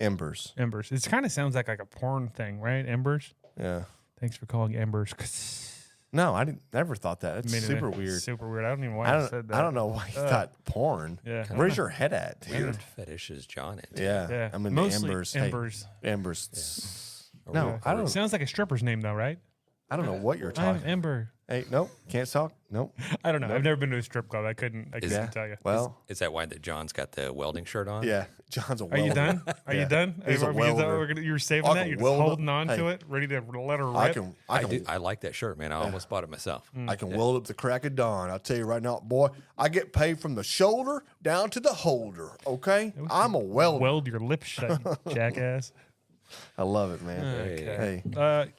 Embers. Embers. It kind of sounds like a porn thing, right? Embers. Yeah. Thanks for calling Embers. No, I never thought that. It's super weird. Super weird. I don't even know why I said that. I don't know why you thought porn. Yeah. Where's your head at? Weird fetish is John into. Yeah. I'm into Mostly Embers. Embers. Hey, Embers. Yeah. No, I don't. Sounds like a stripper's name, though, right? I don't know what you're I'm talking. Ember. Hey, nope, can't talk. Nope. I don't know. I've never been to a strip club. I couldn't tell you. Well, Is that why that John's got the welding shirt on? yeah. John's a Are welder. you done? Are you done? He's a welder. You're saving I that? can You're just weld holding up. on Hey. to it, ready to let her rip? I like that shirt, man. I almost bought it myself. I can weld up the crack of dawn. I'll tell you right now, boy, I get paid from the shoulder down to the holder, okay? I'm a welder. Weld your lips shut, you jackass. I love it, man. Okay. Hey,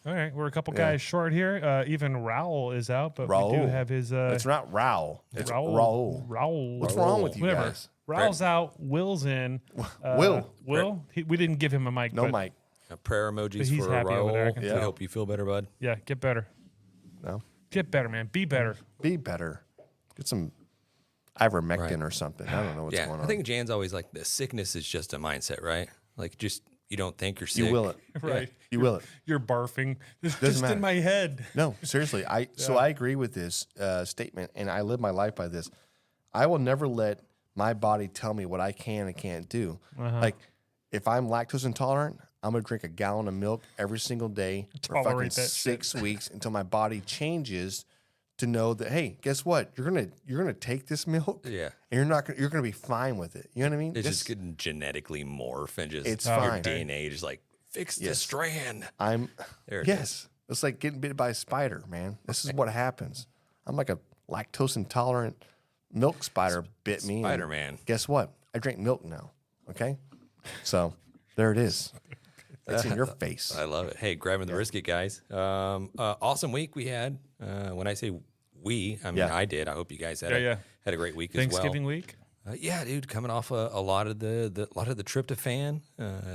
All right, we're a couple guys short here. Even Raul is out, but we do Raul. have his. it's not Raul. It's Raul. Raul. What's wrong with you Whatever. guys? Raul's out. Will's in. Will. We didn't give him a mic. No but mic. Prayer emojis he's for happy over there, I can Raul. We tell. hope you feel better, bud. Yeah, get better. No. Get better, man. Be better. Be better. Get some ivermectin or something. I don't know what's Yeah, going on. I think Jan's always like, the sickness is just a mindset, right? Like, just you don't think you're sick. you will it. Right. You will it. You're barfing. It's Doesn't just matter. in my head. No, seriously. So I agree with this statement, and I live my life by this. I will never let my body tell me what I can and can't do. Like, if I'm lactose intolerant, I'm gonna drink a gallon of milk every single day for fucking Tolerate that 6 weeks until my body changes to know that, hey, guess what? You're gonna take this milk, Yeah. and you're gonna be fine with it. You know what I mean? It's just getting genetically morph and just It's your fine. DNA just like fix the strand. I'm There it yes. It's like getting bit by a spider, man. This is what happens. I'm like a lactose intolerant milk spider bit me. and Spider-Man. Guess what? I drink milk now. Okay, so there it is. It's in your face. I love it. Hey, grabbing the brisket, guys. Awesome week we had. When I say we, I mean I did. I hope you guys had had a great week Thanksgiving as well. week. Yeah, dude, coming off a lot of the tryptophan.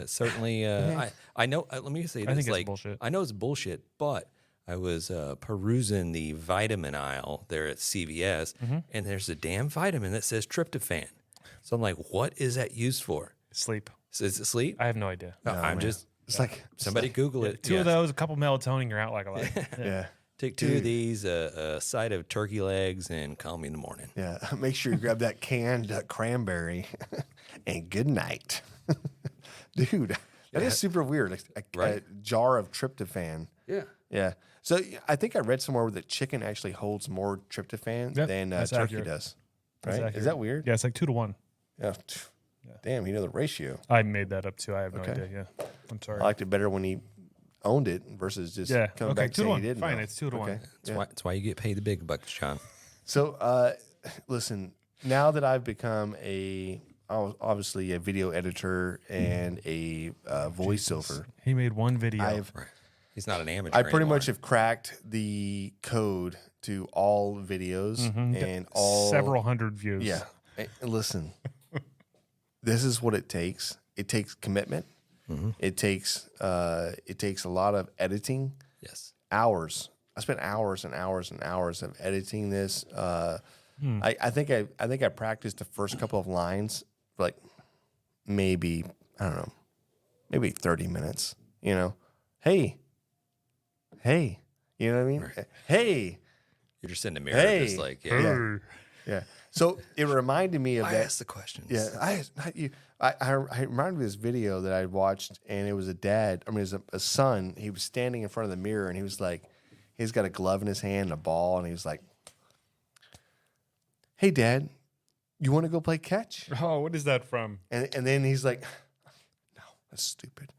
Certainly, I know. Let me say this. I think it's like, bullshit. I know it's bullshit, but I was perusing the vitamin aisle there at CVS, and there's a damn vitamin that says tryptophan. So I'm like, what is that used for? Sleep. Is it sleep? I have no idea. I'm just. It's like Somebody Google it. Two of those, a couple melatonin, you're out like a light. yeah. Take two of these, a side of turkey legs, and call me in the morning. Yeah. Make sure you grab that canned cranberry, and good night, dude. That is super weird. A jar of tryptophan. Yeah. Yeah. So I think I read somewhere that chicken actually holds more tryptophan than that's turkey accurate. does. That's Right? accurate. Is that weird? Yeah, it's like 2 to 1. Yeah. Damn, you know the ratio. I made that up too. I have no Okay. idea. Yeah, I'm sorry. I liked it better when he owned it versus just coming back 2 to saying 1. he didn't. Fine, know. it's 2 to 1. That's why you get paid the big bucks, John. So, listen, now that I've become obviously a video editor and a voiceover, He made one video. He's not an amateur. I pretty anymore. much have cracked the code to all videos and all several hundred views. Yeah. And listen, this is what it takes. It takes commitment. It takes a lot of editing. Yes. Hours. I spent hours and hours and hours of editing this. I think I practiced the first couple of lines for like maybe, I don't know, maybe 30 minutes. You know, hey, you know what I mean? Right. Hey, You're just in the mirror, Hey. just like, yeah. So it reminded me of I that. ask the questions. Yeah, I reminded me of this video that I watched, and it was a dad. I mean, it was a son. He was standing in front of the mirror, and he was like, he's got a glove in his hand and a ball, and he was like, "Hey, Dad, you want to go play catch?" Oh, what is that from? And then he's like, "No, that's stupid."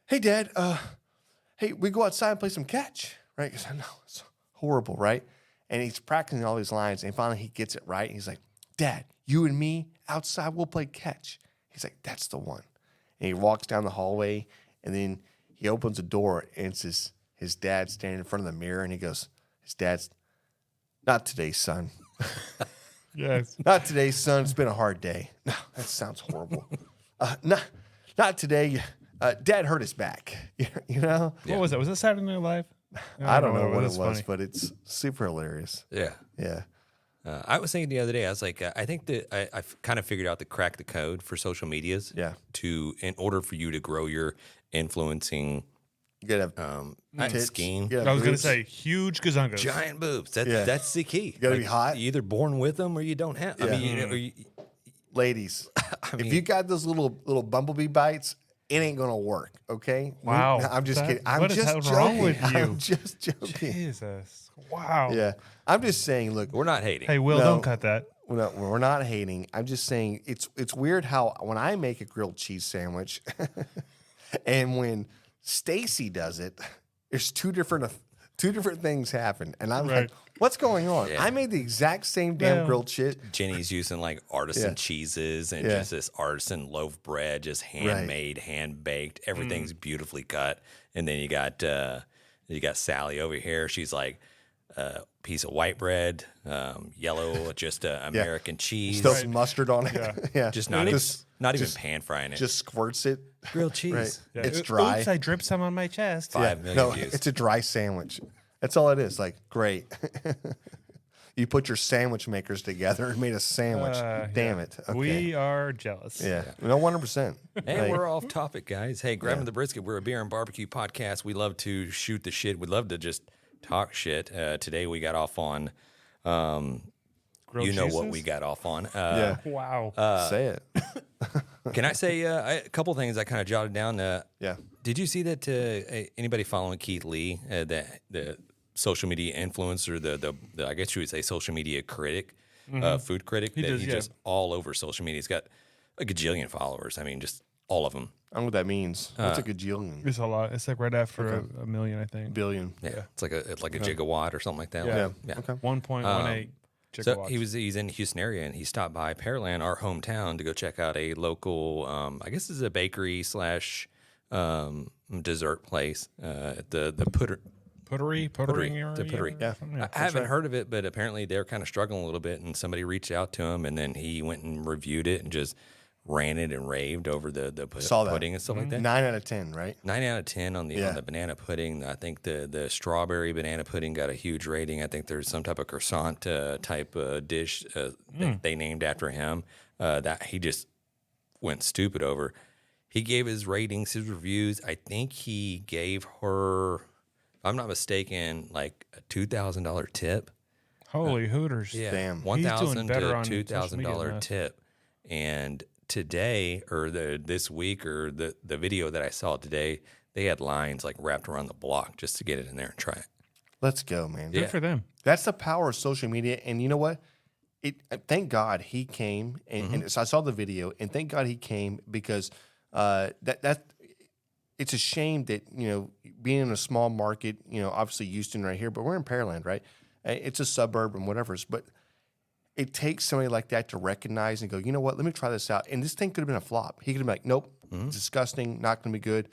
"Hey, Dad, hey, we go outside and play some catch, right?" Because I know it's horrible, right? And he's practicing all these lines, and finally he gets it right. And he's like, "Dad, you and me outside, we'll play catch." He's like, "That's the one." And he walks down the hallway, and then he opens the door, and it's his dad standing in front of the mirror, and he goes, his dad's, "Not today, son. Yes. Not today, son. It's been a hard day." No, that sounds horrible. Not today. Dad hurt his back. You know? What was that? Was that Saturday Night Live? I don't know what it was, funny. but it's super hilarious. Yeah. Yeah. I was thinking the other day, I was like, I think that I've kind of figured out the crack the code for social medias. Yeah. In order for you to grow your influencing You gotta have tits. scheme. You gotta I have was going boobs. to say huge gazungas. Giant boobs. That's Yeah. that's the key. You gotta be hot. You're either born with them or you don't have. I Yeah. mean, or you, Ladies, mean- if you got those little bumblebee bites, it ain't gonna work. Okay? Wow. I'm just kidding. I'm What is just wrong joking. with you? I'm just joking. Jesus. Wow. Yeah. I'm just saying. Look, we're not hating. Hey, Will, No. don't cut that. we're not hating. I'm just saying it's weird how when I make a grilled cheese sandwich, and when Stacy does it, there's two different things happen, and I'm Right. like, what's going on? Yeah. I made the exact same damn Yeah. grilled shit. Jenny's using like artisan Yeah. cheeses and Yeah. just this artisan loaf bread, just handmade, hand baked. Everything's beautifully cut. And then you got Sally over here. She's like piece of white bread, yellow, just American cheese. Still some mustard on it. Yeah. Just not even pan frying it. Just squirts it. grilled cheese. Right. Yeah. It's dry. Oops, I dripped some on my chest. 5 million No, views. it's a dry sandwich. That's all it is. Like, great. You put your sandwich makers together and made a sandwich. Damn it. Okay. We are jealous. Yeah. No, 100%. And Like, we're off topic, guys. Hey, Grabbing the Brisket. We're a beer and barbecue podcast. We love to shoot the shit. We love to just talk shit. Today we got off on, Grilled you know what cheeses? we got off on. yeah. Wow. Say it. Can I say a couple things I kind of jotted down? Yeah. Did you see that anybody following Keith Lee, the social media influencer, the I guess you would say social media critic, food critic? does, He's yeah. just all over social media. He's got a gajillion followers. I mean, just all of them. I don't know what that means. What's a gajillion? It's a lot. It's like right after a million, I think. Billion. Yeah, it's like a gigawatt or something like that. Yeah. yeah. Okay. 1.18 So gigawatts. he's in the Houston area, and he stopped by Pearland, our hometown, to go check out a local, I guess it's a bakery slash dessert place, the Pottery area. the Puttery. Yeah. I haven't heard of it, but apparently they're kind of struggling a little bit, and somebody reached out to him, and then he went and reviewed it and just ranted and raved over the Saw that. pudding and stuff like that. 9 out of 10, right? 9 out of 10 on Yeah. the banana pudding. I think the strawberry banana pudding got a huge rating. I think there's some type of croissant type dish that they named after him that he just went stupid over. He gave his ratings, his reviews. I think he gave her, if I'm not mistaken, like a $2,000 tip. Holy Hooters. Yeah, Damn. He's doing $1,000 better to on social $2,000 media than us. tip. And today, or this week, or the video that I saw today, they had lines like wrapped around the block just to get it in there and try it. Let's go, man. Good Yeah. for them. That's the power of social media. And you know what? Thank God he came. And so I saw the video, and thank God he came because it's a shame that, being in a small market, obviously Houston right here, but we're in Pearland, right? It's a suburb and whatever. But it takes somebody like that to recognize and go, you know what, let me try this out. And this thing could have been a flop. He could have been like, nope, disgusting, not going to be good.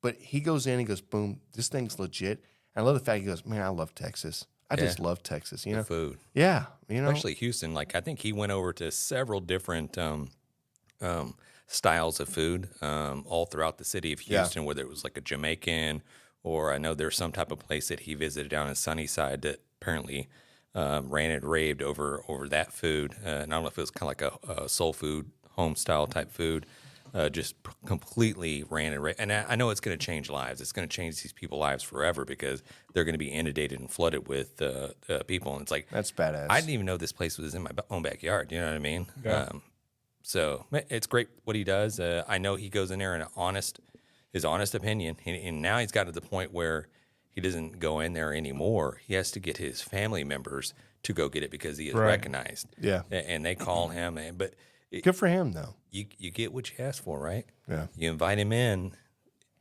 But he goes in and goes, boom, this thing's legit. And I love the fact he goes, man, I love Texas. I just love Texas, The food. Yeah, Especially Houston. Like, I think he went over to several different styles of food all throughout the city of Houston, whether it was like a Jamaican, or I know there's some type of place that he visited down in Sunnyside that apparently ran and raved over that food. And I don't know if it was kind of like a soul food, home style type food. Just completely ran and raved. And I know it's going to change lives. It's going to change these people's lives forever because they're going to be inundated and flooded with people. And it's like, That's badass. I didn't even know this place was in my own backyard. You know what I mean? Yeah. So it's great what he does. I know he goes in there in his honest opinion, and now he's got to the point where he doesn't go in there anymore. He has to get his family members to go get it because he is Right. recognized. Yeah. And they call him. But Good for him, though. you get what you ask for, right? Yeah. You invite him in,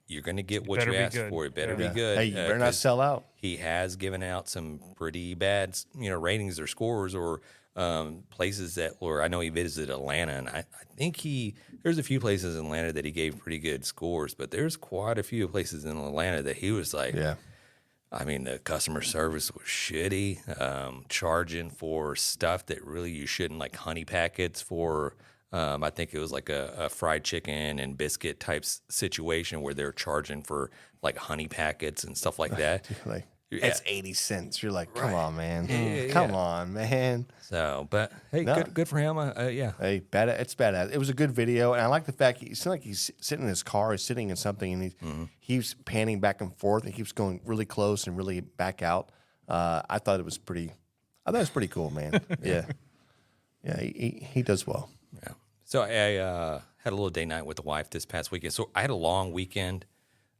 you're going to get what better you be ask good. for. It better Yeah. be Yeah. good. Hey, you better not 'cause sell out. He has given out some pretty bad, ratings or scores or places where I know he visited Atlanta, and I think there's a few places in Atlanta that he gave pretty good scores, but there's quite a few places in Atlanta that he was like, Yeah. I mean, the customer service was shitty, charging for stuff that really you shouldn't, like honey packets for. I think it was like a fried chicken and biscuit type situation where they're charging for like honey packets and stuff like that. Like, it's 80 cents. You're like, come Right. on, man. Yeah. Come on, man. So, but hey, No. good for him. Yeah. Hey, it's badass. It was a good video, and I like the fact it seemed like he's sitting in his car, he's sitting in something, and he's panning back and forth, and keeps going really close and really back out. I thought it was pretty cool, man. Yeah, he does well. Yeah. So I had a little date night with the wife this past weekend. So I had a long weekend.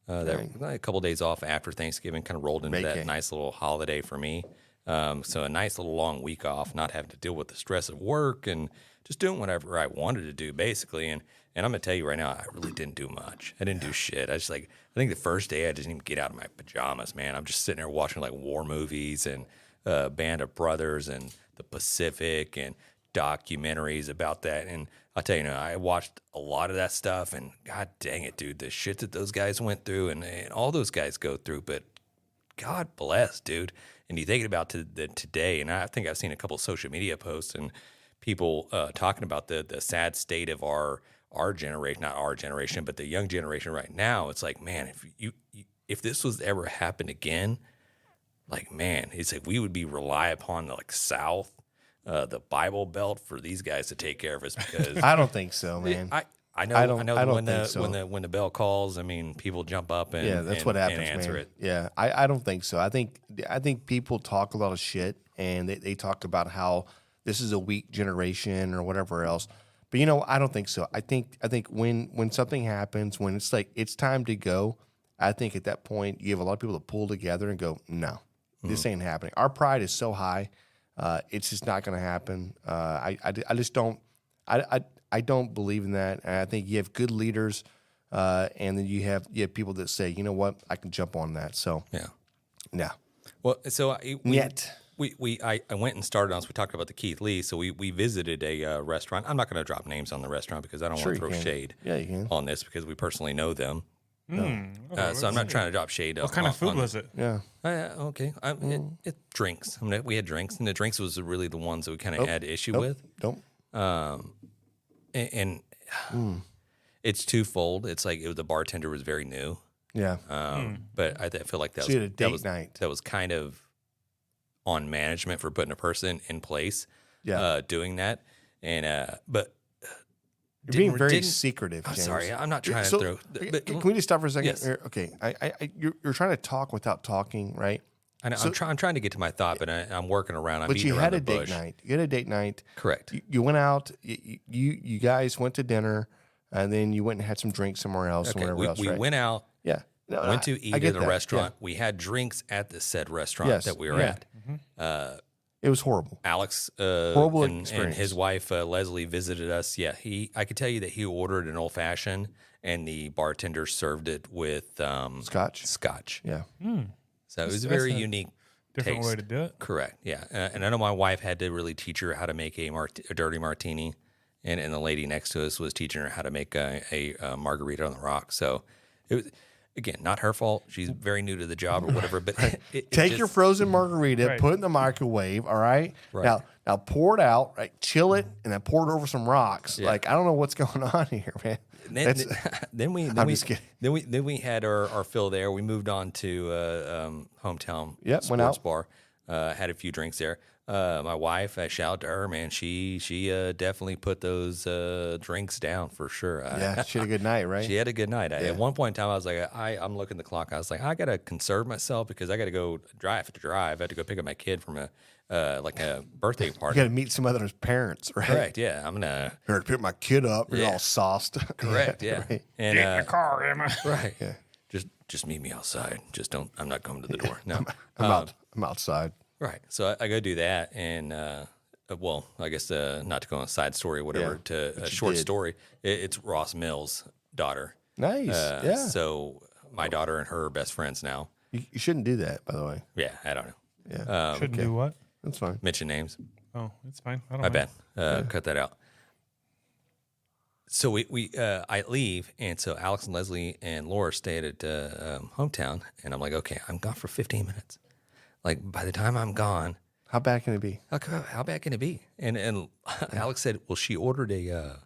A couple of days off after Thanksgiving, kind of rolled into that nice little holiday for me. So a nice little long week off, not having to deal with the stress of work and just doing whatever I wanted to do, basically. And I'm gonna tell you right now, I really didn't do much. I didn't do shit. I think the first day I didn't even get out of my pajamas, man. I'm just sitting there watching like war movies and Band of Brothers and the Pacific and documentaries about that. And I'll tell you, I watched a lot of that stuff, and God dang it, dude, the shit that those guys went through and all those guys go through. But God bless, dude. And you think about today, and I think I've seen a couple of social media posts and people talking about the sad state of our generation, not our generation, but the young generation right now. It's like, man, if this was ever happened again, like, man, it's like we would be rely upon the like South, the Bible Belt for these guys to take care of us, because I don't think so, man. I know when the bell calls, I mean, people jump up and that's what happens, and answer man. it. Yeah, I don't think so. I think people talk a lot of shit, and they talk about how this is a weak generation or whatever else. But I don't think so. I think when something happens, when it's like it's time to go, I think at that point you have a lot of people to pull together and go, no, this ain't happening. Our pride is so high, it's just not going to happen. I just don't. I don't believe in that. And I think you have good leaders, and then you have people that say, you know what, I can jump on that. So yeah. Well, so I went and started on. So we talked about the Keith Lee. So we visited a restaurant. I'm not going to drop names on the restaurant because I don't want to throw shade on this, because we personally know them. So I'm not trying to drop shade. What kind of food was it? Yeah. Okay. It drinks. I mean, we had drinks, and the drinks was really the ones that we kind of had issue with. And it's twofold. It's like the bartender was very new. Yeah. But I feel like that So you had a date night. That was kind of on management for putting a person in place. Doing that, and but. You're being very secretive, James. I'm sorry, I'm not trying to throw. But, can we just stop for a second? Yes. Okay, you're trying to talk without talking, right? I know, I'm trying to get to my thought, but I'm working around. I'm but beating you around had the a date bush. night. You had a date night. Correct. You went out. You guys went to dinner, and then you went and had some drinks somewhere else. Okay, Somewhere else, we right? went out. Yeah. No, Went to eat at a restaurant. Yeah. We had drinks at the said restaurant that we were at. It was horrible. Alex horrible and experience. his wife Leslie visited us. Yeah, I could tell you that he ordered an old fashioned, and the bartender served it with Scotch. Yeah. So it was a very unique, different taste. way to do it. Correct. Yeah, and I know my wife had to really teach her how to make a dirty martini, and the lady next to us was teaching her how to make a margarita on the rocks. So it was. Again, not her fault. She's very new to the job or whatever. But take your frozen margarita, put it in the microwave. All right. Now pour it out. Right. Chill it, and then pour it over some rocks. Yeah. Like, I don't know what's going on here, man. Then we had our fill there. We moved on to hometown sports bar. Had a few drinks there. My wife, I shout to her, man. She definitely put those drinks down for sure. Yeah, she had a good night, right? She had a good night. At one point in time, I was like, I'm looking at the clock. I was like, I gotta conserve myself because I gotta go drive. I had to go pick up my kid from a birthday party. You gotta meet some other parents, right? Correct. Yeah, I'm gonna pick my kid up. You're all sauced. Correct. Yeah. Right. And, get in the car, Emma. Right. Yeah. Just meet me outside. Just don't. I'm not coming to the door. No. I'm outside. Right. So I go do that, and well, I guess not to go on a side story or whatever, to a short story. It's Ross Mills' daughter. Nice. Yeah. So my daughter and her are best friends now. You shouldn't do that, by the way. Yeah, I don't know. Yeah. Shouldn't do what? That's fine. Mention names. Oh, it's fine. I don't My know. bad. Cut that out. So I leave, and so Alex and Leslie and Laura stayed at hometown, and I'm like, okay, I'm gone for 15 minutes. Like, by the time I'm gone, how bad can it be? How bad can it be? And Alex said, well, she ordered a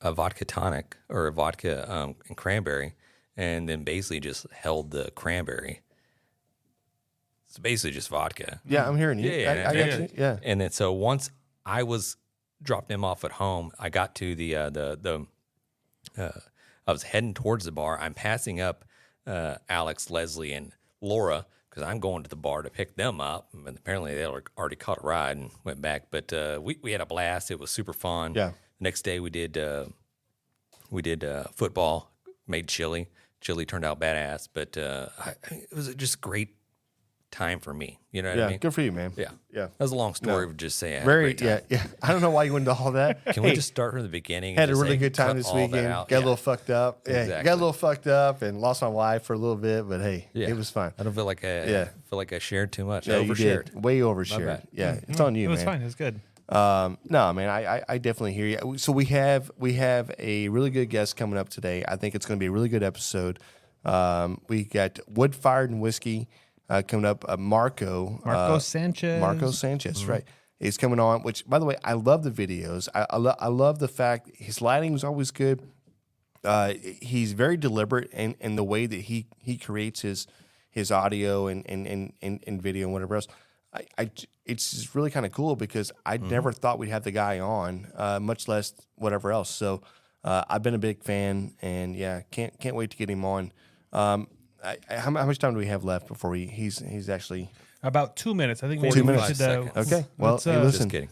vodka tonic or a vodka and cranberry, and then basically just held the cranberry It's basically just vodka. Yeah, I'm hearing you. Yeah, I got you. Yeah. And then so once I was dropping him off at home, I got to I was heading towards the bar. I'm passing up Alex, Leslie, and Laura because I'm going to the bar to pick them up. And apparently they already caught a ride and went back. But we had a blast. It was super fun. Yeah. Next day we did football, made chili. Chili turned out badass. But it was just a great time for me. You know what I mean? Good for you, man. Yeah. Yeah. That was a long story of just saying. Very, yeah. I don't know why you went into all that. Can we just start from the beginning? Had and a just really say, good time cut this all that weekend. out? Got a little fucked up. Yeah, Exactly. got a little fucked up and lost my wife for a little bit, but hey, it was fun. I don't feel like I shared too much. Yeah, I you overshared. did. Way overshared. bad. Yeah, it's on you, It was man. fine. It was good. No, man, I definitely hear you. So we have a really good guest coming up today. I think it's going to be a really good episode. We got Woodfire and Whiskey coming up. MarcoSanchez. MarcoSanchez, right? He's coming on. Which, by the way, I love the videos. I love the fact his lighting was always good. He's very deliberate in the way that he creates his audio and video and whatever else. It's just really kind of cool because I never thought we'd have the guy on, much less whatever else. So I've been a big fan, and can't wait to get him on. How much time do we have left before he's actually About 2 minutes. I think 45 maybe we should. seconds. okay? Well, let's, hey, Just listen. kidding.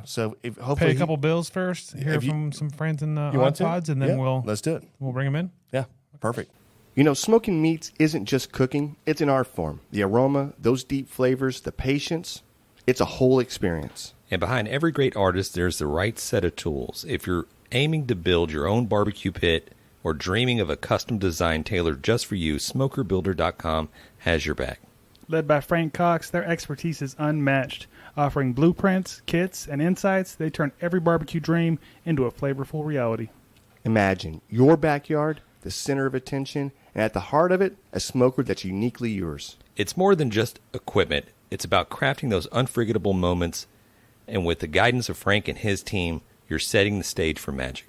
So if pay hopefully a couple bills first. Hear if you- from some friends in you want to? Oddpods, and then Yeah, let's do it. we'll bring them in. Yeah, perfect. You know, smoking meats isn't just cooking, it's an art form. The aroma, those deep flavors, the patience, it's a whole experience. And behind every great artist, there's the right set of tools. If you're aiming to build your own barbecue pit or dreaming of a custom design tailored just for you, SmokerBuilder.com has your back. Led by Frank Cox, their expertise is unmatched. Offering blueprints, kits, and insights, they turn every barbecue dream into a flavorful reality. Imagine your backyard, the center of attention, and at the heart of it, a smoker that's uniquely yours. It's more than just equipment. It's about crafting those unforgettable moments. And with the guidance of Frank and his team, you're setting the stage for magic.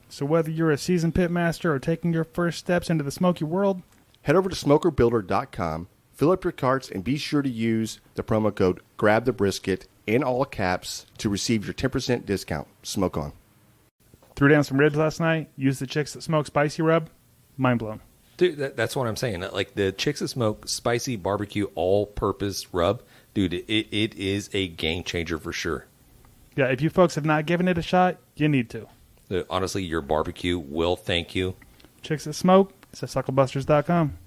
So whether you're a seasoned pit master or taking your first steps into the smoky world, Head over to SmokerBuilder.com, fill up your carts, and be sure to use the promo code GRABTHEBRISKET in all caps to receive your 10% discount. Smoke on. threw down some ribs last night, used the Chicks That Smoke spicy rub, mind blown. Dude, that's what I'm saying. Like the Chicks That Smoke spicy barbecue all-purpose rub, dude, it is a game changer for sure. Yeah, if you folks have not given it a shot, you need to. Honestly, your barbecue will thank you. Chicks That Smoke, it's at SUCKLEBUSTERS.com.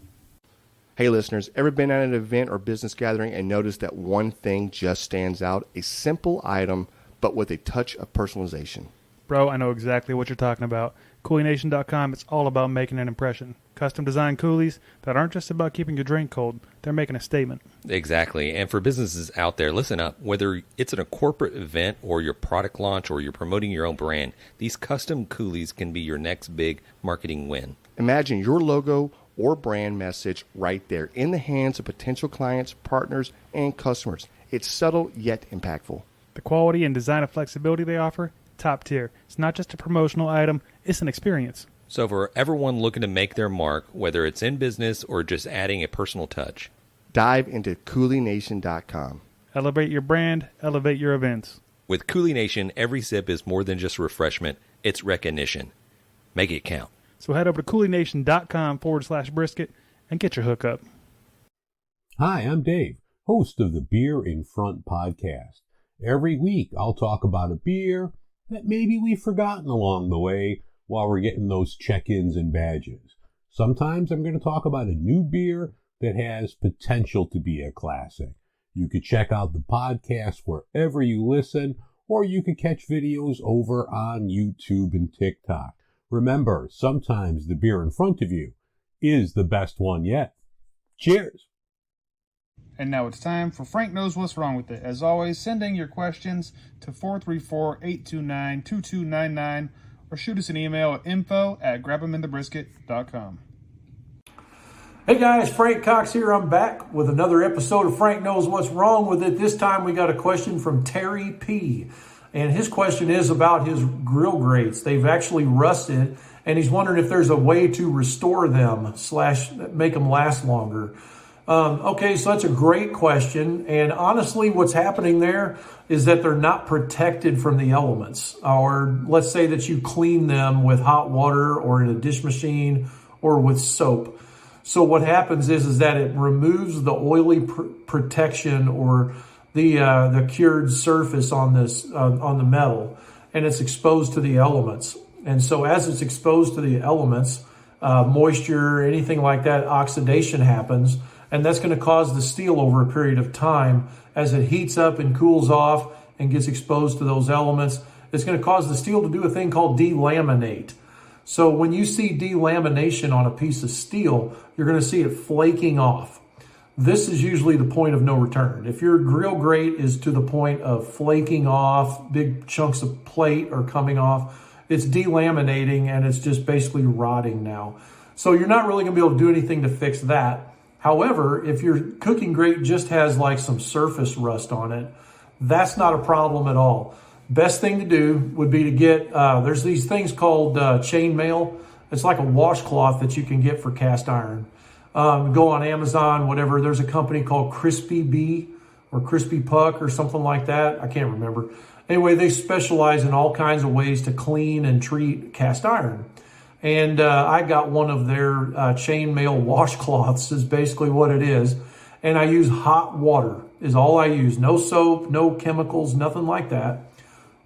Hey listeners, ever been at an event or business gathering and noticed that one thing just stands out? A simple item, but with a touch of personalization. Bro, I know exactly what you're talking about. CoolieNation.com, it's all about making an impression. Custom designed coolies that aren't just about keeping your drink cold. They're making a statement. Exactly. And for businesses out there, listen up. Whether it's in a corporate event or your product launch or you're promoting your own brand, these custom coolies can be your next big marketing win. Imagine your logo or brand message right there in the hands of potential clients, partners, and customers. It's subtle yet impactful. The quality and design of flexibility they offer, top tier. It's not just a promotional item, it's an experience. So for everyone looking to make their mark, whether it's in business or just adding a personal touch, dive into CoolieNation.com. Elevate your brand, elevate your events. With Coolie Nation, every sip is more than just refreshment, it's recognition. Make it count. So head over to CoolieNation.com/brisket and get your hookup. Hi, I'm Dave, host of the Beer in Front podcast. Every week I'll talk about a beer that maybe we've forgotten along the way while we're getting those check-ins and badges. Sometimes I'm going to talk about a new beer that has potential to be a classic. You could check out the podcast wherever you listen, or you could catch videos over on YouTube and TikTok. Remember, sometimes the beer in front of you is the best one yet. Cheers! And now it's time for Frank Knows What's Wrong With It. As always, send in your questions to 434-829-2299 or shoot us an email at info@grabeminthebrisket.com. Hey guys, Frank Cox here. I'm back with another episode of Frank Knows What's Wrong With It. This time we got a question from Terry P. And his question is about his grill grates. They've actually rusted, and he's wondering if there's a way to restore them / make them last longer. Okay, so that's a great question. And honestly, what's happening there is that they're not protected from the elements. Or let's say that you clean them with hot water or in a dish machine or with soap. So what happens is that it removes the oily protection or the cured surface on this on the metal, and it's exposed to the elements. And so as it's exposed to the elements, moisture, anything like that, oxidation happens, and that's going to cause the steel over a period of time as it heats up and cools off and gets exposed to those elements. It's going to cause the steel to do a thing called delaminate. So when you see delamination on a piece of steel, you're going to see it flaking off. This is usually the point of no return. If your grill grate is to the point of flaking off, big chunks of plate are coming off, it's delaminating and it's just basically rotting now. So you're not really going to be able to do anything to fix that. However, if your cooking grate just has like some surface rust on it, that's not a problem at all. Best thing to do would be to get, there's these things called chainmail. It's like a washcloth that you can get for cast iron. Go on Amazon, whatever. There's a company called Crispy Bee or Crispy Puck or something like that. I can't remember. Anyway, they specialize in all kinds of ways to clean and treat cast iron. And I got one of their chainmail washcloths is basically what it is. And I use hot water is all I use. No soap, no chemicals, nothing like that.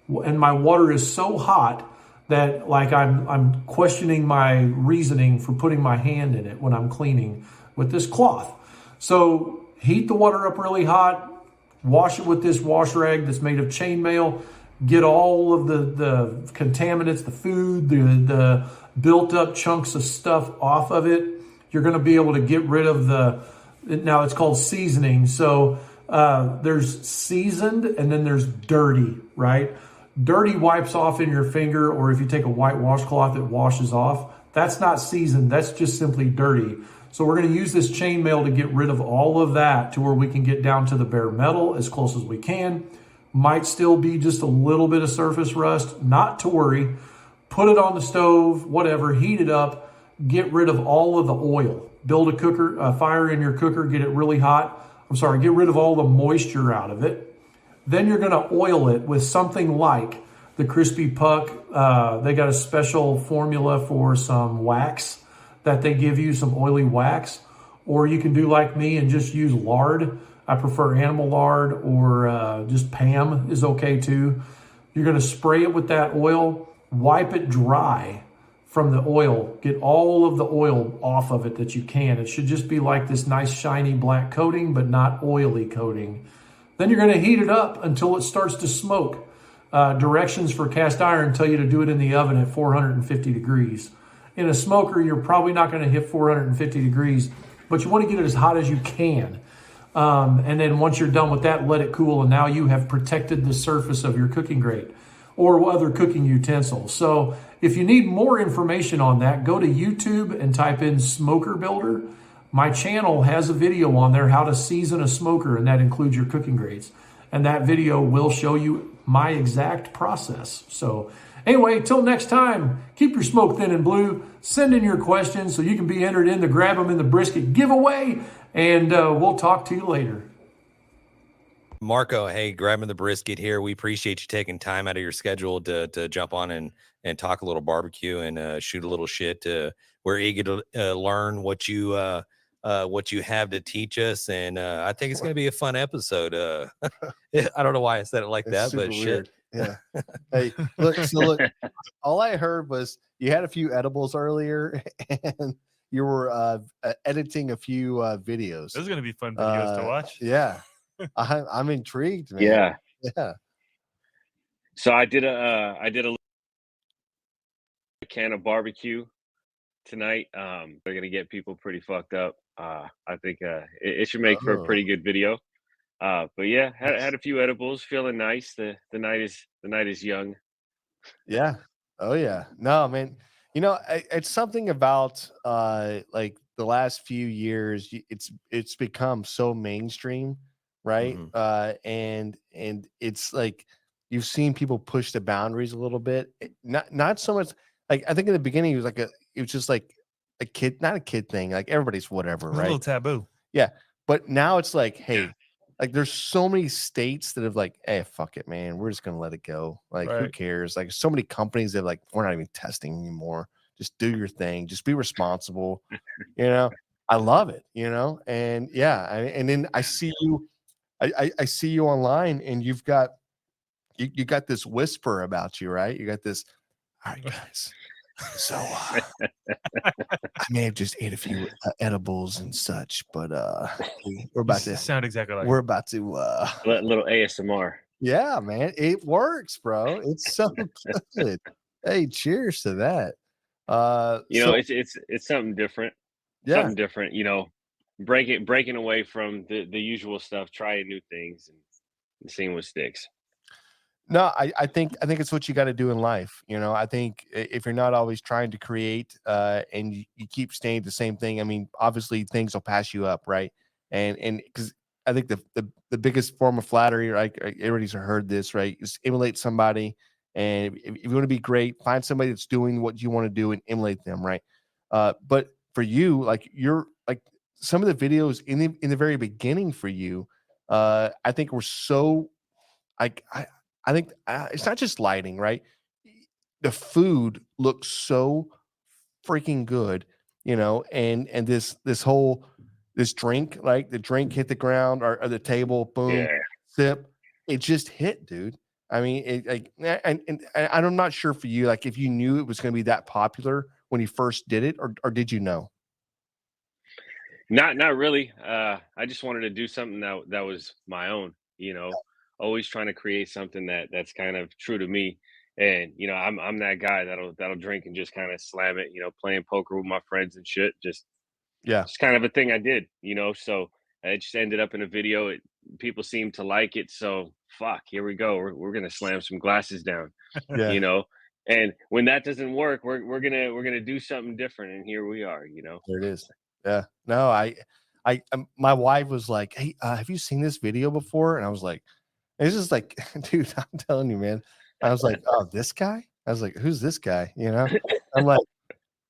And my water is so hot that like I'm questioning my reasoning for putting my hand in it when I'm cleaning with this cloth. So heat the water up really hot, wash it with this wash rag that's made of chainmail, get all of the contaminants, the food, the built up chunks of stuff off of it. You're going to be able to get rid of now it's called seasoning. So there's seasoned and then there's dirty, right? Dirty wipes off in your finger, or if you take a white washcloth, it washes off. That's not seasoned. That's just simply dirty. So we're going to use this chainmail to get rid of all of that to where we can get down to the bare metal as close as we can. Might still be just a little bit of surface rust. Not to worry. Put it on the stove, whatever, heat it up, get rid of all of the oil. Build a fire in your cooker, get it really hot. Get rid of all the moisture out of it. Then you're going to oil it with something like the Crispy Puck. They got a special formula for some wax that they give you, some oily wax. Or you can do like me and just use lard. I prefer animal lard, or just Pam is okay too. You're going to spray it with that oil, wipe it dry from the oil. Get all of the oil off of it that you can. It should just be like this nice shiny black coating, but not oily coating. Then you're going to heat it up until it starts to smoke. Directions for cast iron tell you to do it in the oven at 450 degrees. In a smoker, you're probably not going to hit 450 degrees, but you want to get it as hot as you can. And then once you're done with that, let it cool, and now you have protected the surface of your cooking grate or other cooking utensils. So if you need more information on that, go to YouTube and type in Smoker Builder. My channel has a video on there, how to season a smoker, and that includes your cooking grates. And that video will show you my exact process. So anyway, till next time, keep your smoke thin and blue. Send in your questions so you can be entered in the Grab 'em in the Brisket giveaway. And we'll talk to you later. Marco, hey, grabbing the brisket here. We appreciate you taking time out of your schedule to jump on and talk a little barbecue and shoot a little shit. We're eager to learn what you have to teach us, and I think it's going to be a fun episode. I don't know why I said it like that, but weird. Shit. Yeah. Hey, look, all I heard was you had a few edibles earlier, and you were editing a few videos. Those are going to be fun videos to watch. Yeah. I'm intrigued, man. Yeah. Yeah. So I did a can of barbecue tonight. They're gonna get people pretty fucked up. I think it should make for a pretty good video. But yeah, had a few edibles, feeling nice. The night is young. Yeah. Oh yeah. No, man. You know, it's something about like the last few years. It's become so mainstream, right? And it's like you've seen people push the boundaries a little bit. Not so much. Like I think in the beginning it was just like a kid, not a kid thing. Like everybody's whatever, right? A little taboo. Yeah. But now it's like, hey, like there's so many states that have like, hey, fuck it, man. We're just gonna let it go. Like, who Right. cares? Like, so many companies that like, we're not even testing anymore. Just do your thing. Just be responsible. You know, I love it. You know, and yeah, and then I see you. I see you online, and you've got you got this whisper about you, right? You got this. All right, guys. So I may have just ate a few edibles and such, but we're about to sound exactly like we're about to little ASMR. yeah, man, it works, bro. It's so good. Hey, cheers to that. You know, it's something different. Yeah. Something different. You know, breaking away from the usual stuff, trying new things and seeing what sticks. No, I think it's what you got to do in life. You know, I think if you're not always trying to create and you keep staying the same thing, I mean, obviously things will pass you up, right? And because I think the biggest form of flattery, like everybody's heard this, right? Is emulate somebody, and if you want to be great, find somebody that's doing what you want to do and emulate them, right? But for you, like you're like some of the videos in the very beginning for you, I think were so like I think it's not just lighting, right? The food looks so freaking good, you know, and this whole this drink, like the drink hit the ground or the table, boom, Yeah. sip, it just hit, dude. I mean, it like, and I'm not sure for you, like if you knew it was going to be that popular when you first did it, or did you know? Not really. I just wanted to do something that was my own, you know, always trying to create something that's kind of true to me. And, you know, I'm that guy that'll drink and just kind of slam it, you know, playing poker with my friends and shit. Yeah, Just kind of a thing I did, you know. So it just ended up in a video. People seem to like it. So fuck, here we go. We're gonna slam some glasses down, yeah, you know. And when that doesn't work, we're gonna do something different. And here we are, you know. there it is. Yeah, no, my wife was like, "Hey, have you seen this video before?" And I was like, "It's just like, dude, I'm telling you, man." I was like, "Oh, this guy?" I was like, "Who's this guy?" You know? I'm like,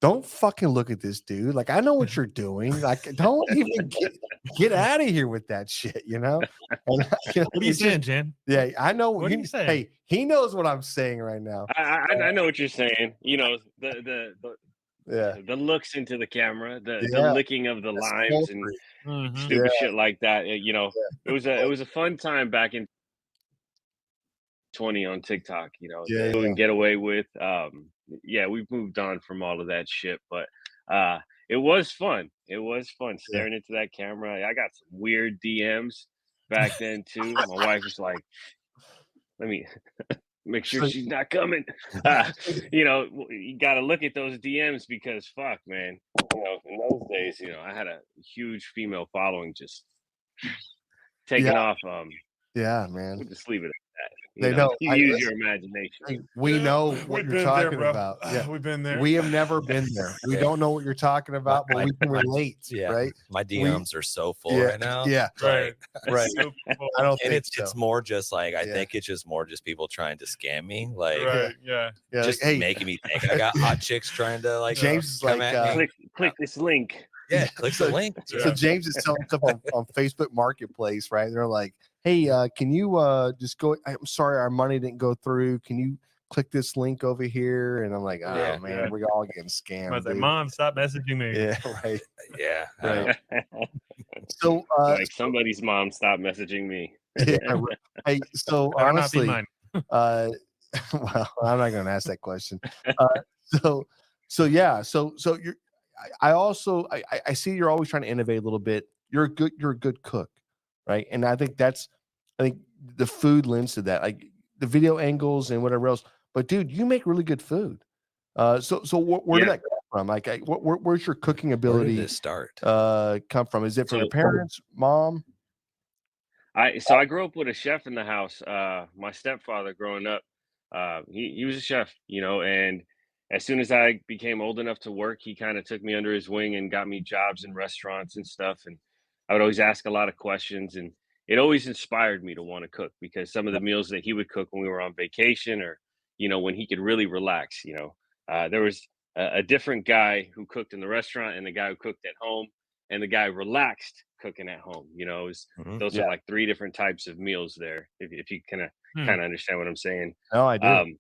"Don't fucking look at this dude. Like, I know what you're doing. Like, don't even get out of here with that shit." You know? And you know, What are you it's just- saying, Jen? yeah, I know. What are you saying? Hey, he knows what I'm saying right now. I know what you're saying. You know, Yeah, the looks into the camera, the yeah. licking of the That's limes and Mhm. stupid shit like that. You know, it was a fun time back in 20 on TikTok. You know, Yeah, to yeah. get away with. Yeah, we've moved on from all of that shit, but it was fun. It was fun staring into that camera. I got some weird DMs back then too. My wife was like, "Let me." Make sure So- she's not coming. You know, you got to look at those DMs because fuck, man. You know, in those days, you know, I had a huge female following just taking off. Yeah, man. We'll just leave it at that. They You know, know. you use your imagination. We know what We've you're been talking there, bro. about. Yeah. We've been there. We have never been there. We don't know what you're talking about, but we can relate, Yeah, right? my DMs are so full Yeah, right now. yeah, Right. right. So cool. I don't And think it's so. more just like I Yeah. think it's just more just people trying to scam me, like Right. Yeah. Yeah, just like, hey, making me think I got hot chicks trying to like James is come like, at me. Click this link. Yeah, click the so- link. So James is selling stuff on Facebook Marketplace, right? They're like, "Hey, can you just go? I'm sorry, our money didn't go through. Can you click this link over here?" And I'm like, "Oh Yeah. man, Yeah. we're all getting I scammed." was like, dude. Mom, stop messaging me. Yeah, right. Yeah, Right. So, Like somebody's mom stopped messaging me. yeah, right. Hey, so Better not be honestly, mine. well, I'm not going to ask that question. So yeah, so you're. I see you're always trying to innovate a little bit. You're a good cook, right? And I think the food lends to that, like the video angles and whatever else. But dude, you make really good food. So where did Yeah. that come from? Like, where's your cooking where did ability this start? come from? Is it from your parents, mom? So I grew up with a chef in the house. My stepfather growing up, he was a chef, you know, and as soon as I became old enough to work, he kind of took me under his wing and got me jobs in restaurants and stuff. And I would always ask a lot of questions, and it always inspired me to want to cook because some of the meals that he would cook when we were on vacation or, you know, when he could really relax, you know, there was a different guy who cooked in the restaurant and the guy who cooked at home. and the guy relaxed cooking at home. You know, those are like 3 different types of meals there. If you kind of understand what I'm saying. No, I do.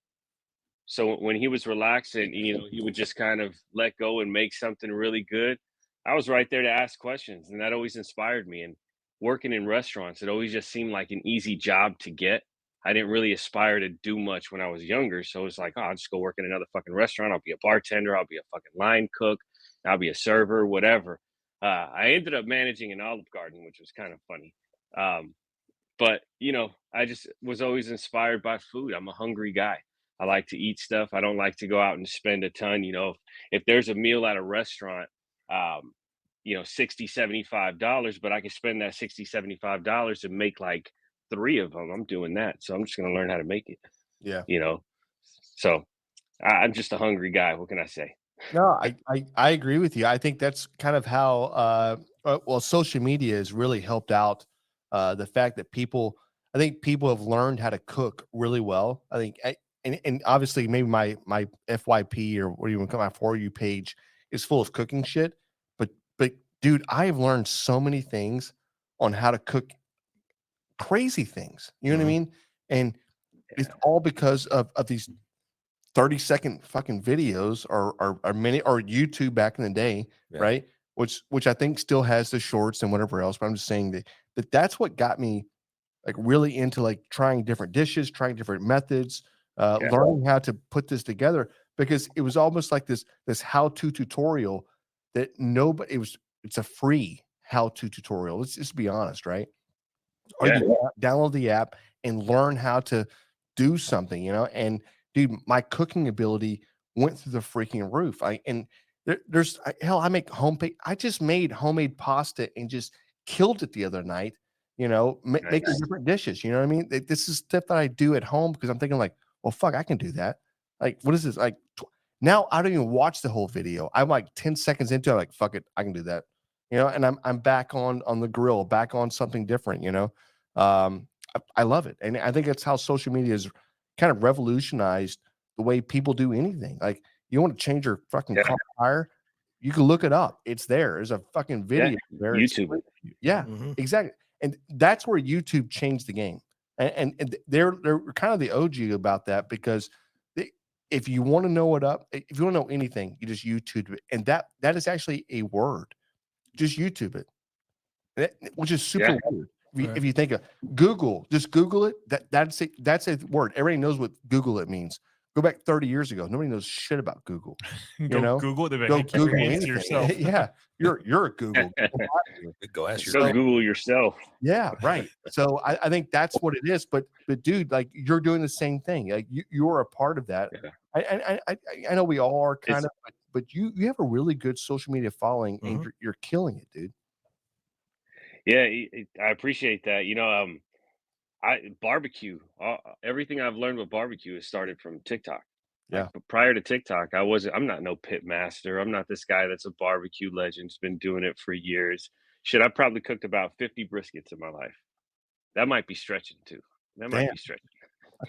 So when he was relaxing, you know, he would just kind of let go and make something really good. I was right there to ask questions, and that always inspired me. And working in restaurants, it always just seemed like an easy job to get. I didn't really aspire to do much when I was younger. So it was like, oh, I'll just go work in another fucking restaurant. I'll be a bartender. I'll be a fucking line cook. I'll be a server, whatever. I ended up managing an Olive Garden, which was kind of funny. But, you know, I just was always inspired by food. I'm a hungry guy. I like to eat stuff. I don't like to go out and spend a ton. You know, if there's a meal at a restaurant, you know, $60, $75, but I can spend that $60, $75 and make like 3 of them. I'm doing that. So I'm just going to learn how to make it. Yeah. You know, so I'm just a hungry guy. What can I say? No, I agree with you. I think that's kind of how, well, social media has really helped out the fact that I think people have learned how to cook really well. I think, and obviously maybe my FYP or what do you want to call my For You page is full of cooking shit. But dude, I have learned so many things on how to cook crazy things. You know what I mean? And it's all because of these 30-second fucking videos or minute or YouTube back in the day, right? Which I think still has the shorts and whatever else. But I'm just saying that's what got me like really into like trying different dishes, trying different methods, learning how to put this together, because it was almost like this how-to tutorial that it's a free how-to tutorial. Let's just be honest, right? Or you download the app and learn how to do something, you know. And dude, my cooking ability went through the freaking roof. I make homemade. I just made homemade pasta and just killed it the other night. You know, making different dishes. You know what I mean? This is stuff that I do at home because I'm thinking like, well, fuck, I can do that. Like, what is this? Like, now I don't even watch the whole video. I'm like 10 seconds into it, I'm like, fuck it, I can do that. You know, and I'm back on the grill, back on something different. You know, I love it, and I think that's how social media has kind of revolutionized the way people do anything. Like, you want to change your fucking car tire, you can look it up. It's there. There's a fucking video there. YouTube. Exactly. And that's where YouTube changed the game. And they're kind of the OG about that, because if you want to know if you want to know anything, you just YouTube it. And that is actually a word. Just YouTube it, which is super weird. If you think of Google, just Google it. That's a word. Everybody knows what Google it means. Go back 30 years ago. Nobody knows shit about Google. Google it. Go Google anything. Yourself. You're a Google. Go ask yourself. Go Google yourself. Yeah, right. So I think that's what it is. But dude, like, you're doing the same thing. Like, you're a part of that. Yeah. I know we all are kind of, but you have a really good social media following, and you're killing it, dude. Yeah, I appreciate that. You know, barbecue. Everything I've learned with barbecue has started from TikTok. Yeah. Like, but prior to TikTok, I'm not no pit master. I'm not this guy that's a barbecue legend. Has been doing it for years. Shit, I probably cooked about 50 briskets in my life. That might be stretching too. That might be stretching.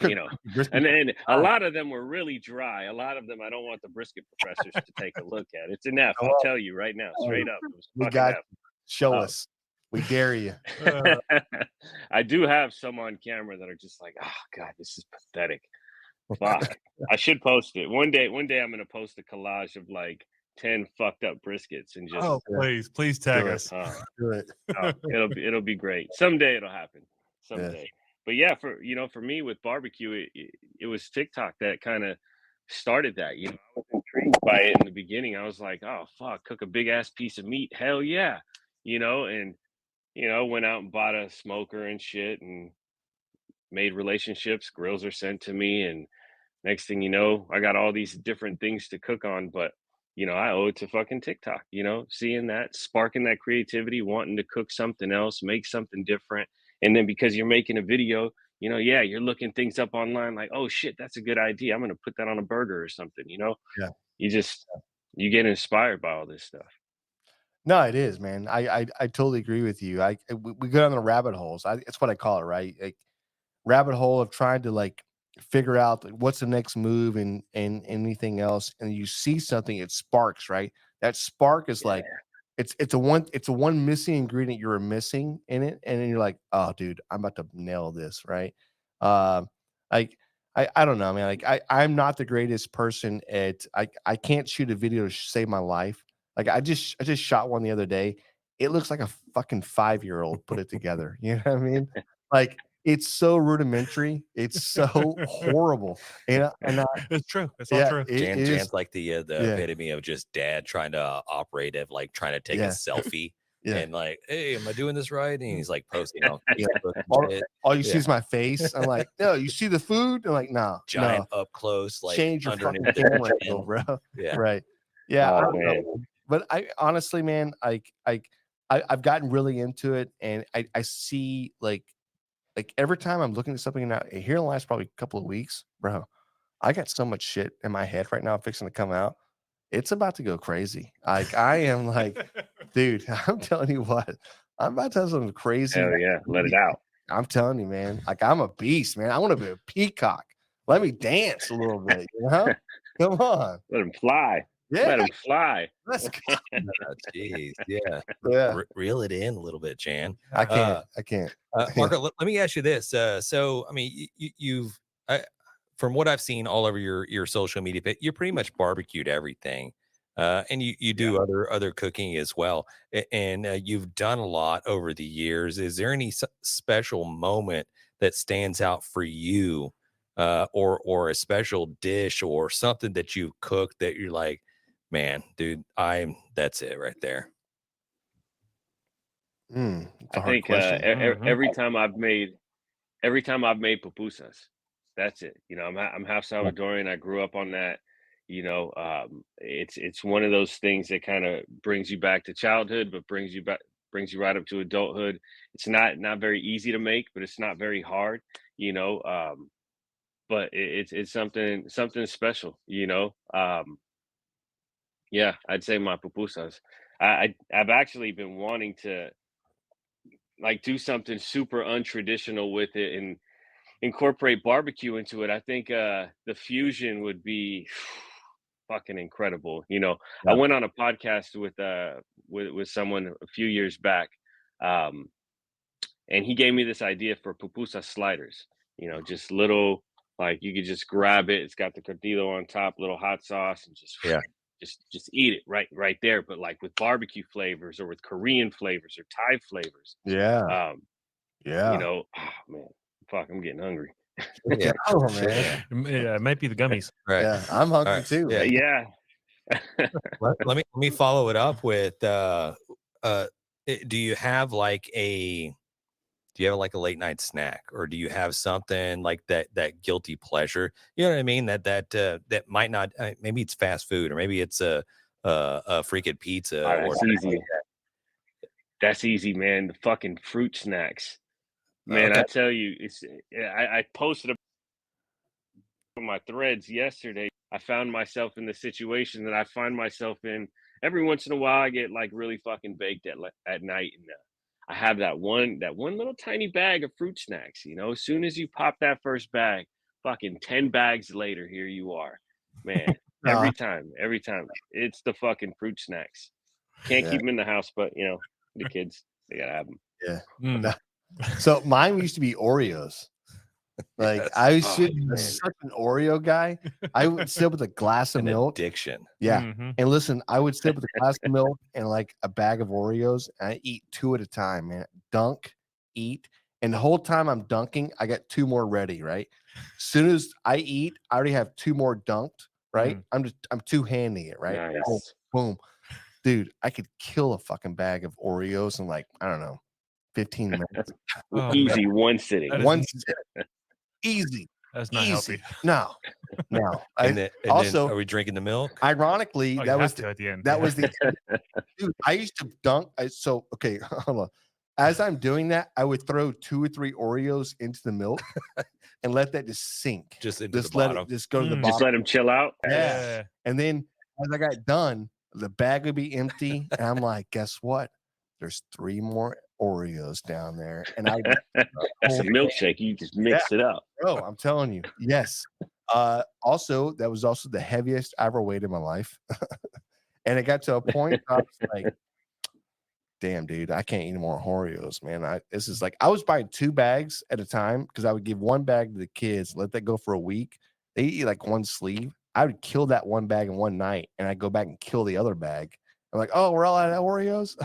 You know, and then a lot of them were really dry. A lot of them I don't want the brisket professors to take a look at. It's an F. I'll tell you right now, straight up. We got show us. We dare you. I do have some on camera that are just like, oh God, this is pathetic. Fuck. I should post it. One day I'm gonna post a collage of like 10 fucked up briskets and just please tag us. Do it. It'll be great. Someday it'll happen. Someday. Yeah. But yeah, for me with barbecue, it was TikTok that kind of started that. You know, I was intrigued by it in the beginning. I was like, oh fuck, cook a big ass piece of meat. Hell yeah. You know, and went out and bought a smoker and shit and made relationships. Grills are sent to me, and next thing you know, I got all these different things to cook on. But I owe it to fucking TikTok. Seeing that, sparking that creativity, wanting to cook something else, make something different. And then because you're making a video, you're looking things up online like, oh shit, that's a good idea. I'm gonna put that on a burger or something. Yeah. You get inspired by all this stuff. No, it is, man. I totally agree with you. We go down the rabbit holes. It's what I call it, right? Like, rabbit hole of trying to like figure out what's the next move and anything else. And you see something, it sparks, right? That spark is like, it's a one missing ingredient you're missing in it, and then you're like, oh, dude, I'm about to nail this, right? Like I don't know, man. Like I'm not the greatest person at I can't shoot a video to save my life. Like I just shot one the other day. It looks like a fucking 5-year-old put it together. You know what I mean? Like it's so rudimentary. It's so horrible. And It's true. It's all yeah, true. it is. Jan's like the Yeah. epitome of just dad trying to operate of like trying to take a Yeah. selfie Yeah. and like, hey, am I doing this right? And he's like posting on Yeah. Facebook and All, shit. all you see Yeah. is my face. I'm like, no, you see the food? I'm like, no, Giant no. up close, like Change your fucking underneath the camera chin. angle, bro. Yeah. Right. Yeah. I Oh, don't know. But I honestly, man, I've gotten really into it, and I see like every time I'm looking at something now here in the last probably couple of weeks, bro, I got so much shit in my head right now fixing to come out. It's about to go crazy. Like I am like, dude, I'm telling you what, I'm about to have some crazy. Hell yeah, let it out. I'm telling you, man. Like I'm a beast, man. I want to be a peacock. Let me dance a little bit, you know? Come on. Let him fly. Yeah. Let him fly. Let's go. Oh, jeez, yeah. Yeah. Reel it in a little bit, Jan. I can't. Marco, let me ask you this. So, I mean, you've from what I've seen all over your social media, you pretty much barbecued everything, and you do other cooking as well, and you've done a lot over the years. Is there any special moment that stands out for you, or a special dish or something that you've cooked that you're like, man, dude, that's it right there? It's a I hard think question. every time I've made pupusas, that's it. You know, I'm half Salvadorian. I grew up on that. You know, it's one of those things that kind of brings you back to childhood, but brings you right up to adulthood. It's not very easy to make, but it's not very hard. You know, but it's something special. You know, yeah, I'd say my pupusas. I've actually been wanting to like do something super untraditional with it and incorporate barbecue into it. I think the fusion would be fucking incredible. You know, I went on a podcast with someone a few years back, and he gave me this idea for pupusa sliders. You know, just little, like you could just grab it. It's got the cordillo on top, little hot sauce, and just eat it right there. But like with barbecue flavors or with Korean flavors or Thai flavors. Yeah. You know, oh, man, fuck, I'm getting hungry. Yeah. Oh man. Yeah, it might be the gummies. Right. Yeah. I'm hungry Right. too. Yeah. Yeah. Let me follow it up with do you have like a late night snack, or do you have something like that guilty pleasure? You know what I mean? That might not, maybe it's fast food, or maybe it's a freaking pizza. That's easy. That's easy, man. The fucking fruit snacks, man. Okay. I tell you, I posted on my threads yesterday. I found myself in the situation that I find myself in every once in a while. I get like really fucking baked at night, and I have that one little tiny bag of fruit snacks. You know, as soon as you pop that first bag, fucking 10 bags later, here you are, man. Every time, it's the fucking fruit snacks. Can't keep them in the house, but you know, the kids, they gotta have them. Yeah. So mine used to be Oreos. Like I was such an Oreo guy. I would sit with a glass of milk. Addiction. Yeah. Mhm. And listen, I would sit with a glass of milk and like a bag of Oreos, and I eat 2 at a time, man. Dunk, eat. And the whole time I'm dunking, I got 2 more ready, right? As soon as I eat, I already have 2 more dunked, right? I'm two-handing it, right? Nice. Boom, boom. Dude, I could kill a fucking bag of Oreos in like, I don't know, 15 minutes. Oh, Easy, one sitting. That is One easy. easy. That's not Easy. healthy. No. And then Also, are we drinking the milk? ironically, Oh, that you was have to at the end. that Yeah. was the dude. I used to dunk. Okay, hold on. As I'm doing that, I would throw 2 or 3 Oreos into the milk and let that just sink. Just into the let bottom. it just go to the Mm. bottom. Just let them chill out. Yeah. And then as I got done, the bag would be empty, and I'm like, guess what? There's 3 more Oreos down there, and I That's a milkshake. You just mix it up. bro, I'm telling you, yes. Also, that was also the heaviest I ever weighed in my life, and it got to a point where I was like, damn, dude, I can't eat any more Oreos, man. This is like I was buying 2 bags at a time because I would give 1 bag to the kids, let that go for a week. They eat like 1 sleeve. I would kill that 1 bag in one night, and I'd go back and kill the other bag. I'm like, oh, we're all out of Oreos.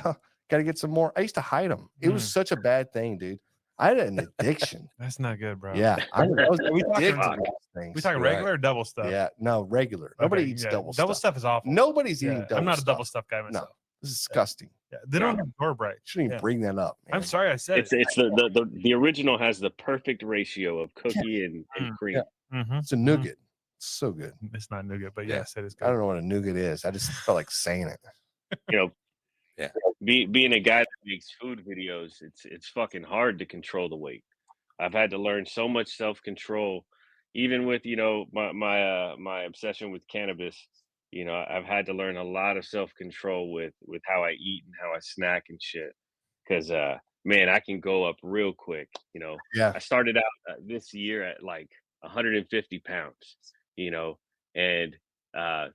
Got to get some more. I used to hide them. It was such a bad thing, dude. I had an addiction. That's not good, bro. Yeah, I was addicted to these things. We talking regular or double stuff? Yeah, no, regular. Nobody eats double stuff. Double stuff is awful. Nobody's eating double stuff. I'm not a double stuff guy myself. No, this is disgusting. Yeah, they don't have door bright. Shouldn't even bring that up. Man. I'm sorry I said it. It's the original has the perfect ratio of cookie and cream. Yeah. It's a nougat. It's so good. It's not nougat, but yes, it is good. I don't know what a nougat is. I just felt like saying it. You know, being a guy that makes food videos, it's fucking hard to control the weight. I've had to learn so much self-control, even with, you know, my obsession with cannabis. You know, I've had to learn a lot of self-control with how I eat and how I snack and shit. Because, man, I can go up real quick. You know, I started out this year at like 150 pounds, you know, and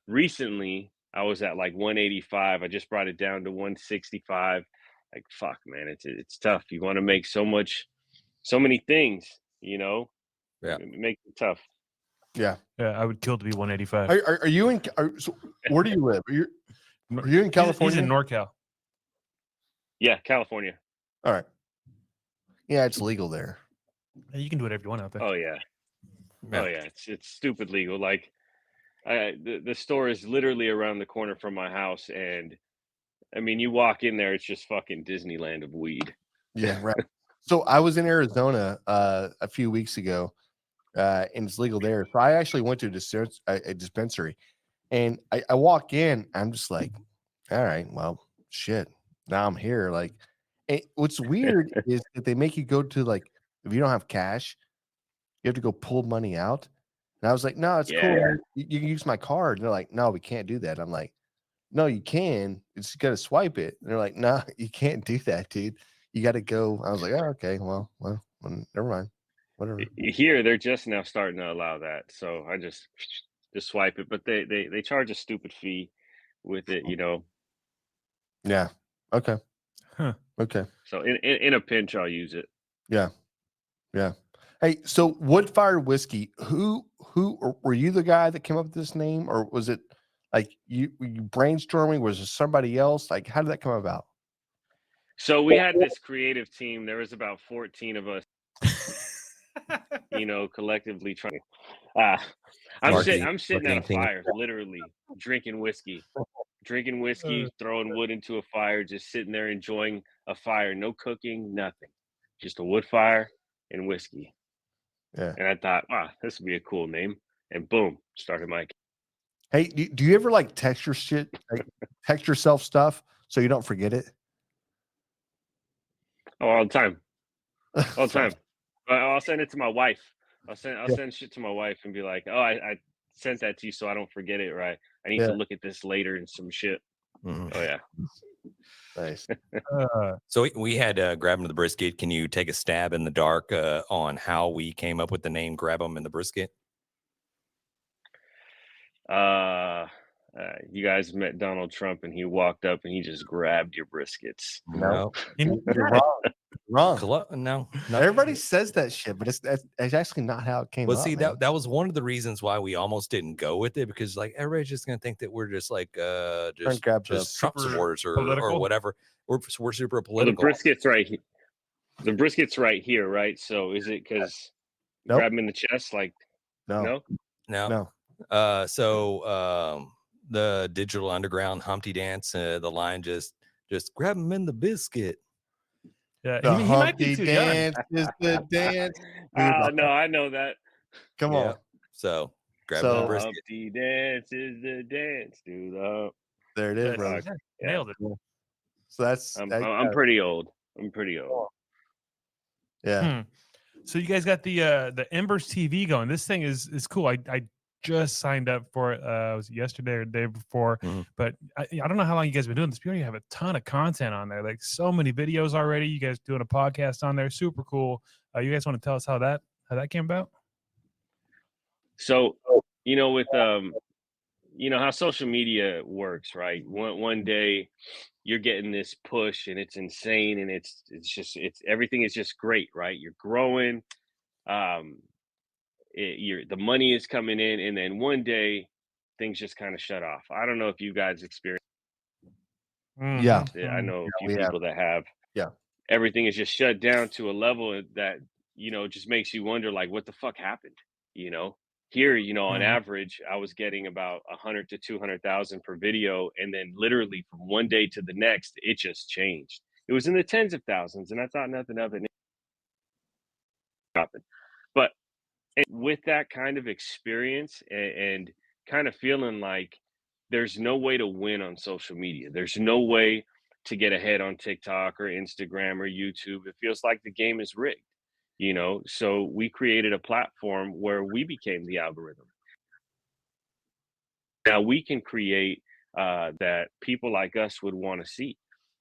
recently I was at like 185. I just brought it down to 165. Like, fuck, man, it's tough. You want to make so many things, you know. It makes it tough. Yeah, I would kill to be 185. Are you in? So where do you live? Are you in California? He's in NorCal. Yeah, California. All right. Yeah, it's legal there. You can do whatever you want out there. Oh yeah. Oh yeah. It's stupid legal. Like, the store is literally around the corner from my house, and I mean, you walk in there, it's just fucking Disneyland of weed. Yeah, right. So I was in Arizona a few weeks ago. And it's legal there. So I actually went to a dispensary, and I walk in. I'm just like, all right, well, shit. Now I'm here. Like, what's weird is that they make you go to, like, if you don't have cash, you have to go pull money out. And I was like, no, it's cool. You can use my card. And they're like, no, we can't do that. I'm like, no, you can. It's got to swipe it. And they're like, no, you can't do that, dude. You got to go. I was like, oh, okay, well, never mind. Whatever. Here they're just now starting to allow that, so I just swipe it, but they charge a stupid fee with it, you know. Yeah. Okay. Huh. Okay. So in a pinch, I'll use it. Yeah. Yeah. Hey, so Woodfire whiskey. Who were you the guy that came up with this name, or was it like you brainstorming? Was it somebody else? Like, how did that come about? So we had this creative team. There was about 14 of us. You know, collectively trying. I'm sitting at a fire, literally drinking whiskey, throwing wood into a fire, just sitting there enjoying a fire, no cooking, nothing, just a wood fire and whiskey. Yeah. And I thought, wow, this would be a cool name. And boom, started my. Hey, do you ever like text your shit, like text yourself stuff so you don't forget it? Oh, all the time. All the time. I'll send it to my wife. I'll send shit to my wife and be like, oh, I sent that to you so I don't forget it, right? I need to look at this later and some shit. Oh yeah. Nice. So we had Grab 'em in the Brisket. Can you take a stab in the dark on how we came up with the name Grab 'em in the Brisket? You guys met Donald Trump and he walked up and he just grabbed your briskets. No. You're wrong. No. Everybody says that shit, but it's actually not how it came up. Well, see, that was one of the reasons why we almost didn't go with it, because like everybody's just gonna think that we're just like just Trump supporters or whatever. We're super political. Well, the brisket's right here, right? So is it because grab him in the chest? Like no. So the Digital Underground Humpty Dance, the line just grab him in the biscuit. Yeah, the he might be Humpty too dance young. is the dance. No, I know that. Come on. So grab him in the brisket. Humpty dance is the dance, dude. There it is, bro. Nailed it. So that's I'm pretty old. Yeah. So you guys got the Embers TV going. This thing is cool. I just signed up for it. Was it yesterday or the day before? But I don't know how long you guys have been doing this. But you have a ton of content on there, like so many videos already. You guys doing a podcast on there, super cool. You guys want to tell us how that came about? So, you know, with you know how social media works, right? One day you're getting this push and it's insane, and it's everything is just great, right? You're growing, um, the money is coming in, and then one day things just kind of shut off. I don't know if you guys experience Yeah. it. I know a few we have. people that have. Yeah. Everything is just shut down to a level that, you know, just makes you wonder, like, what the fuck happened? You know, here, you know, on average, I was getting about 100 to 200,000 per video, and then literally from one day to the next, it just changed. It was in the tens of thousands, and I thought nothing of it. But with that kind of experience and kind of feeling like there's no way to win on social media, there's no way to get ahead on TikTok or Instagram or YouTube. It feels like the game is rigged, you know? So we created a platform where we became the algorithm. Now we can create that people like us would want to see: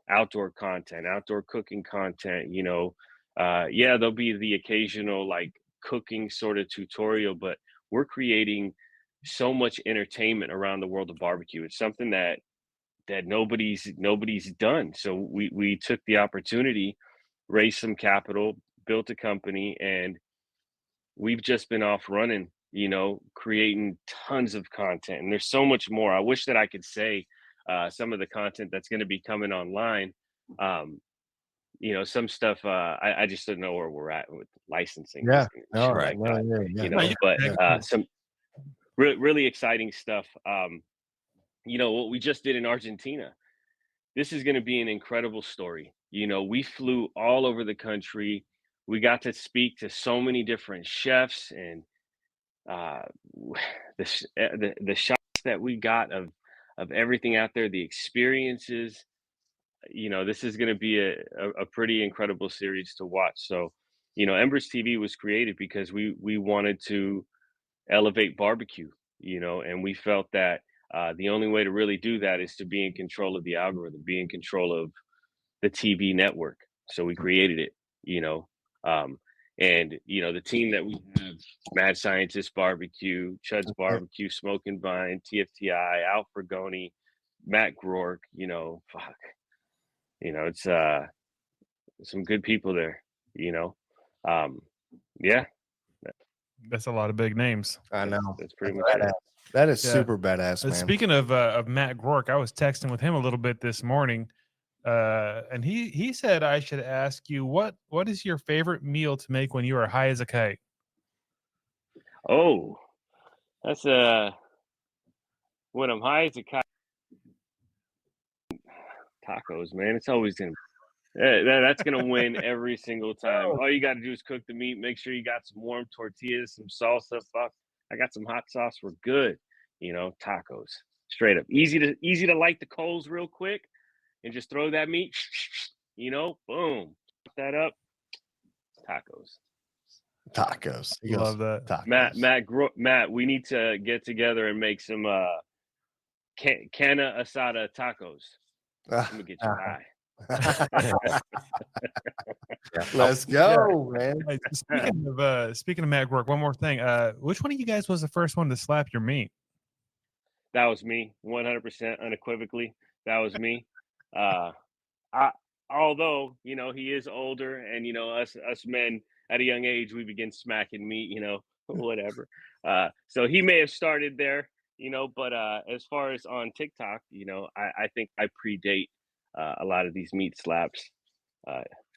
outdoor content, outdoor cooking content, you know. Yeah, there'll be the occasional like cooking sort of tutorial, but we're creating so much entertainment around the world of barbecue. It's something that nobody's done. So we took the opportunity, raised some capital, built a company, and we've just been off running, you know, creating tons of content. And there's so much more. I wish that I could say some of the content that's going to be coming online. You know, some stuff I just don't know where we're at with licensing. Yeah. and No, shit right. like that, yeah. you know, but some really exciting stuff. You know, what we just did in Argentina, this is going to be an incredible story. You know, we flew all over the country. We got to speak to so many different chefs, and the shots that we got of everything out there, the experiences. You know, this is going to be a pretty incredible series to watch. So, you know, Embers TV was created because we wanted to elevate barbecue, you know, and we felt that the only way to really do that is to be in control of the algorithm, be in control of the TV network. So we created it, you know. And, you know, the team that we have: Mad Scientist Barbecue, Chud's Barbecue, Smoke and Vine, TFTI, Al Fragoni, Matt Groark, you know, fuck. You know, it's some good people there, you know. Yeah. That's a lot of big names. I know. That's pretty That's much it. badass. That is Yeah. super badass, man. Speaking of Matt Groark, I was texting with him a little bit this morning, and he said I should ask you what is your favorite meal to make when you are high as a kite? Oh, that's when I'm high as a kite. Tacos, man. It's always gonna that's gonna win every single time. All you gotta do is cook the meat, make sure you got some warm tortillas, some salsa. Fuck, I got some hot sauce. We're good. You know, tacos. Straight up. Easy to light the coals real quick and just throw that meat, you know, boom. Put that up. Tacos. Tacos. He goes, Love that. Tacos. Matt, we need to get together and make some canna asada tacos. I'm gonna get you high. Let's go, man. Hey, speaking of Matt Groark, one more thing. Which one of you guys was the first one to slap your meat? That was me, 100% unequivocally. That was me. Although, you know, he is older, and you know, us men at a young age, we begin smacking meat, you know, whatever. So he may have started there, you know, but as far as on TikTok, you know, I think I predate a lot of these meat slaps.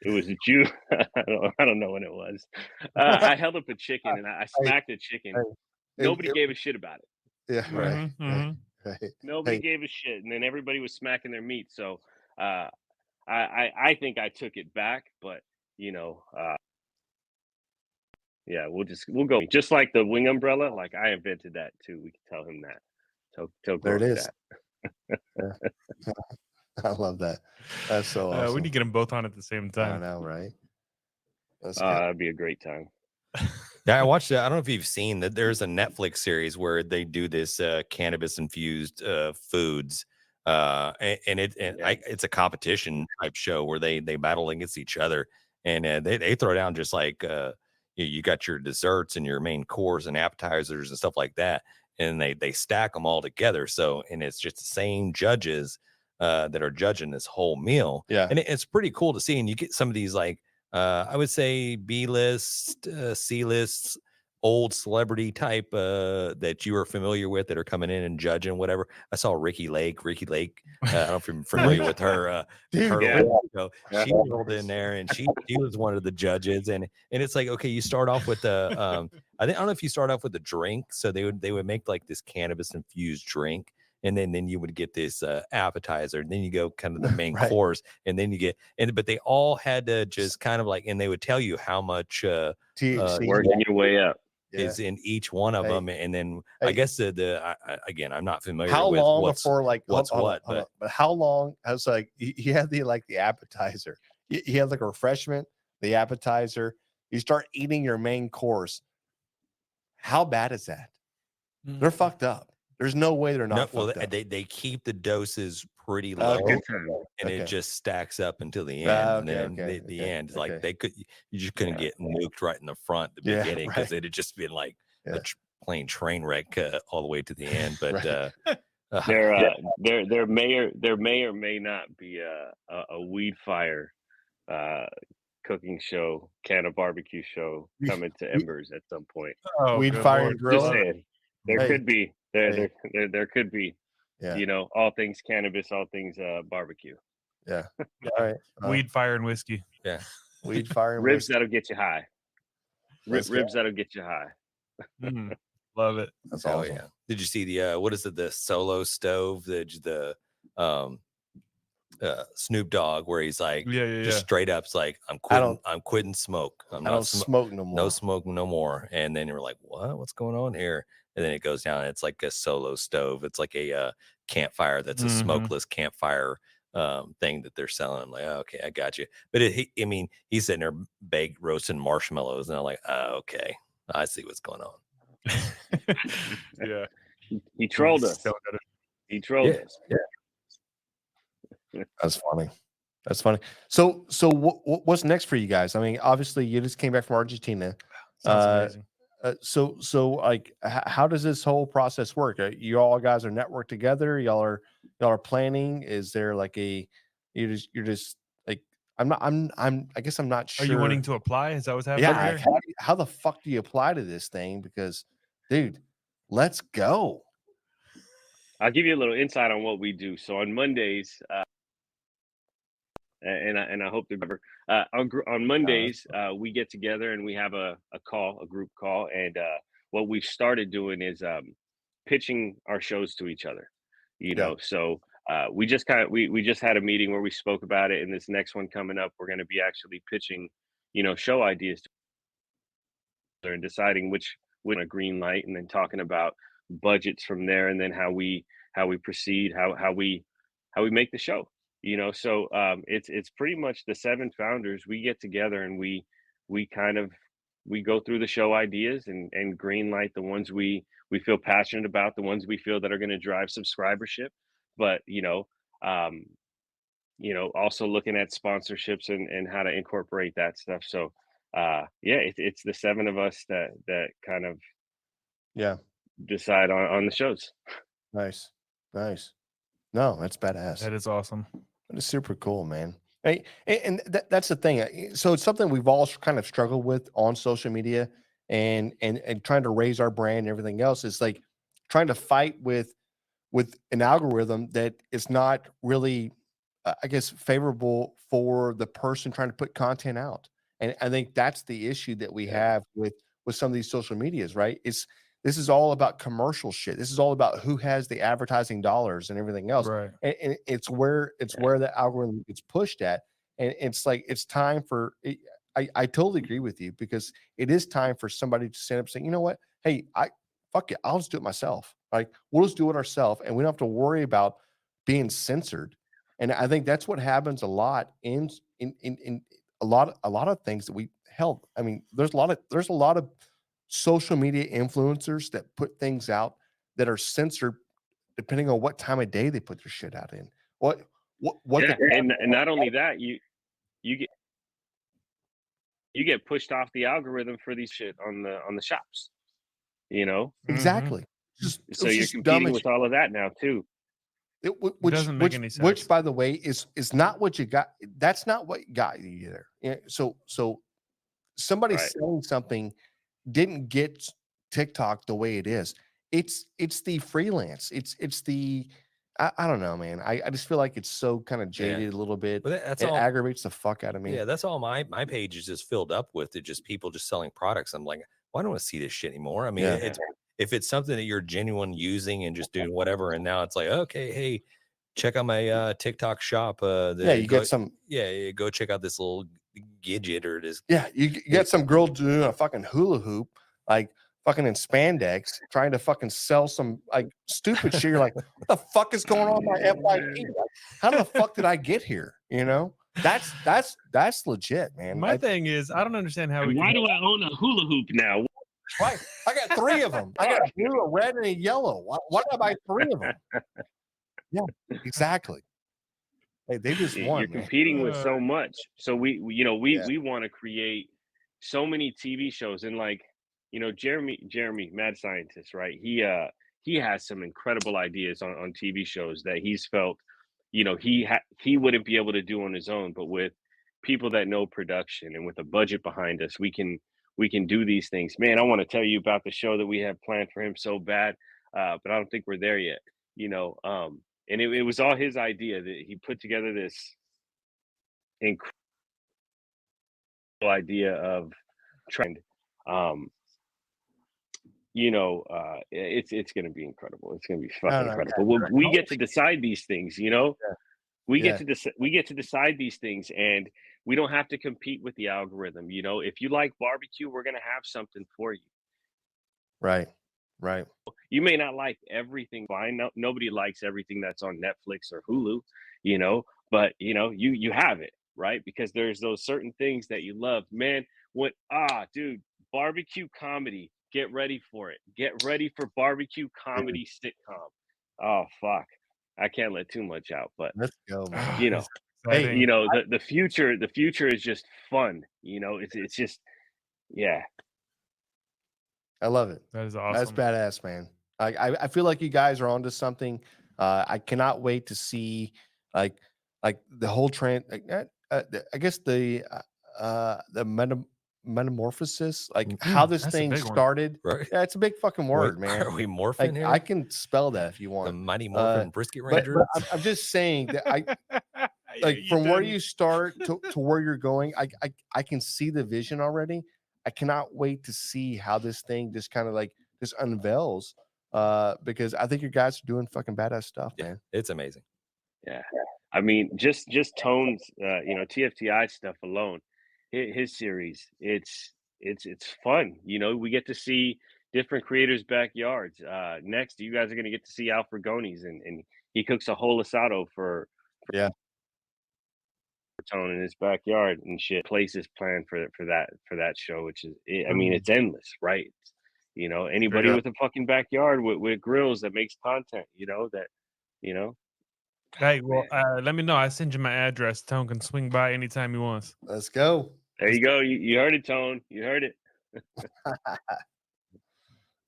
It was a Jew. I don't know when it was. I held up a chicken and I smacked a chicken. Nobody gave a shit about it. Yeah, right. Right. Nobody gave a shit, and then everybody was smacking their meat. So I think I took it back, but you know, yeah, we'll go just like the wing umbrella. Like I invented that too. We can tell him that. Tell There it is. that. I love that. That's so awesome. We need to get them both on at the same I time. know, right? That'd be a greght time. Yeah, I watched it. I don't know if you've seen that. There's a Netflix series where they do this cannabis infused foods, it's a competition type show where they battle against each other, and they throw down just like you got your desserts and your main course and appetizers and stuff like that. and they stack them all together. So, and it's just the same judges that are judging this whole meal. Yeah. And it's pretty cool to see. And you get some of these, like, I would say B-list, C-lists, old celebrity type that you are familiar with that are coming in and judging whatever. I saw Ricky Lake. I don't know if you're familiar with her. Dude, She rolled in there, and she was one of the judges. And it's like, okay, you start off with the I don't know if you start off with a drink. So they would make like this cannabis infused drink. And then you would get this appetizer, and then you go kind of the main Right. course, and then you get but they all had to just kind of like, and they would tell you how much THC. Working your way up. is in each one of Hey. them, and then Hey. I guess again, I'm not familiar How with long what's before like what's hold on, what, hold on. But how long? I was like, you had the appetizer, you had like a refreshment, the appetizer, you start eating your main course. How bad is that? They're fucked up. There's no way they're not. well, fucked up. they keep the doses pretty low, Okay. and Okay. it just stacks up until the end. And Okay, then okay, the okay, end, okay. like you just couldn't get nuked right in the front, the Yeah, beginning, because right. it'd just been like Yeah. a plain train wreck all the way to the end. But Right. There may or may not be a Woodfire cooking show, can of barbecue show coming to Embers at some point. Oh, Weed good fire Lord. and grill. Just saying, there Hey. could be Hey. there could be, Yeah. you know, all things cannabis, all things barbecue. Yeah. All right. Weed, fire, and whiskey. Weed, fire, and Ribs whiskey. that'll get you high. Let's go. Ribs that'll get you high. Mm, love it. That's oh awesome. yeah. Did you see the what is it, the solo stove, the Snoop Dogg, where he's like, Yeah. just straight up's like, I'm quitting smoke. I'm I not don't smoke no more. no smoke no more. And then you're like, what's going on here? And then it goes down, and it's like a solo stove. It's like a campfire that's a Mhm. smokeless campfire thing that they're selling. I'm like, oh, okay, I got you. But he's sitting there roasting marshmallows, and I'm like, oh, okay, I see what's going on. Yeah. He trolled us. Still got it. He trolled us. That's funny. That's funny. So what's next for you guys? I mean, obviously you just came back from Argentina. Sounds amazing. So like, how does this whole process work? You all guys are networked together. Y'all are planning. Is there like you're just like, I guess I'm not sure. Are you wanting to apply? Is that what's happening? Yeah. here? How the fuck do you apply to this thing? Because, dude, let's go. I'll give you a little insight on what we do. So on Mondays, and I hope to remember, on Mondays, we get together and we have a group call. And what we've started doing is pitching our shows to each other, you know. So we just we just had a meeting where we spoke about it. And this next one coming up, we're going to be actually pitching, you know, show ideas to each other and deciding which a green light, and then talking about budgets from there, and then how we proceed, how we make the show, you know. So it's pretty much the 7 founders. We get together and we go through the show ideas and green light the ones we feel passionate about, the ones we feel that are going to drive subscribership, but also looking at sponsorships and how to incorporate that stuff. So it's the 7 of us that kind of decide on the shows. Nice. No, that's badass. That is awesome. That is super cool, man. Hey, and that's the thing. So it's something we've all kind of struggled with on social media, and trying to raise our brand and everything else. Is like trying to fight with an algorithm that is not really, I guess, favorable for the person trying to put content out. And I think that's the issue that we have with some of these social medias, right? This is all about commercial shit. This is all about who has the advertising dollars and everything else. Right. And it's where the algorithm gets pushed at. And it's like, it's time for, I totally agree with you, because it is time for somebody to stand up and say, you know what? Hey, fuck it. I'll just do it myself. Like, we'll just do it ourselves, and we don't have to worry about being censored. And I think that's what happens a lot in a lot of things that we held. I mean, there's a lot of social media influencers that put things out that are censored depending on what time of day they put their shit out in. And not only that, you get pushed off the algorithm for these shit on the shops, you know. Exactly. So you're just dumb competing as with all of that now too. which doesn't make any sense. Which, by the way, is not what you got. That's not what got you there. Yeah, so somebody Right. selling something didn't get TikTok the way it is. It's the freelance. It's the I don't know, man. I just feel like it's so kind of jaded a little bit. But that's It all. aggravates the fuck out of me. Yeah, that's all. My page is just filled up with it, just people just selling products. I'm like, well, I don't want to see this shit anymore. I mean, Yeah. it's if it's something that you're genuine using and just doing whatever, and now it's like, okay, hey, check out my TikTok shop. Yeah, you get some. Yeah, go check out this little gadget or this. Yeah, you get some girl doing a fucking hula hoop, like fucking in spandex, trying to fucking sell some like stupid shit. You're like, what the fuck is going on with my FYP? Like, how the fuck did I get here? You know, that's legit, man. My thing is, I don't understand how we. Why do I own a hula hoop now? Why? I got 3 of them. I got a blue, a red, and a yellow. Why did I buy 3 of them? Yeah, exactly. Hey, they just won. You're Man. competing with so much. So we Yeah. want to create so many TV shows, and like, Jeremy, mad scientist, right? He has some incredible ideas on TV shows that he's felt, he wouldn't be able to do on his own, but with people that know production and with a budget behind us, we can do these things. Man, I want to tell you about the show that we have planned for him so bad, but I don't think we're there yet. And it was all his idea that he put together this incredible idea of trend. It's going to be incredible. It's going to be fucking incredible. We get to decide these things, we get to decide these things, and we don't have to compete with the algorithm. If you like barbecue, we're going to have something for you. Right. You may not like everything. Fine. No, nobody likes everything that's on Netflix or Hulu, but you have it, right? Because there's those certain things that you love. Man, dude, barbecue comedy. Get ready for it. Get ready for barbecue comedy sitcom. Oh fuck. I can't let too much out, but Let's go, man. Exciting. The future is just fun. It's just, yeah. I love it. That is awesome. That's badass, man. I feel like you guys are onto something. I cannot wait to see like the whole trend. I guess the metamorphosis, like how this That's a thing big one. started. Right. Yeah, it's a big fucking word, man. Are we morphing Like, here? I can spell that if you the want. Mighty Morphin Brisket But Ranger. I'm just saying that like You from where didn't. you start to where you're going, I can see the vision already. I cannot wait to see how this thing just kind of like just unveils. Because I think you guys are doing fucking badass stuff, man. It's amazing. Yeah. I mean, just Tone's, TFTI stuff alone, his series, it's fun. We get to see different creators' backyards. Next, you guys are going to get to see Al Fragoni's, and he cooks a whole asado for Tone in his backyard and shit. Places planned for that show, which is, I mean, it's endless, right? Anybody up. with a fucking backyard with grills that makes content, Hey, well, let me know. I send you my address. Tone can swing by anytime he wants. Let's go. There you go. You heard it, Tone. You heard it.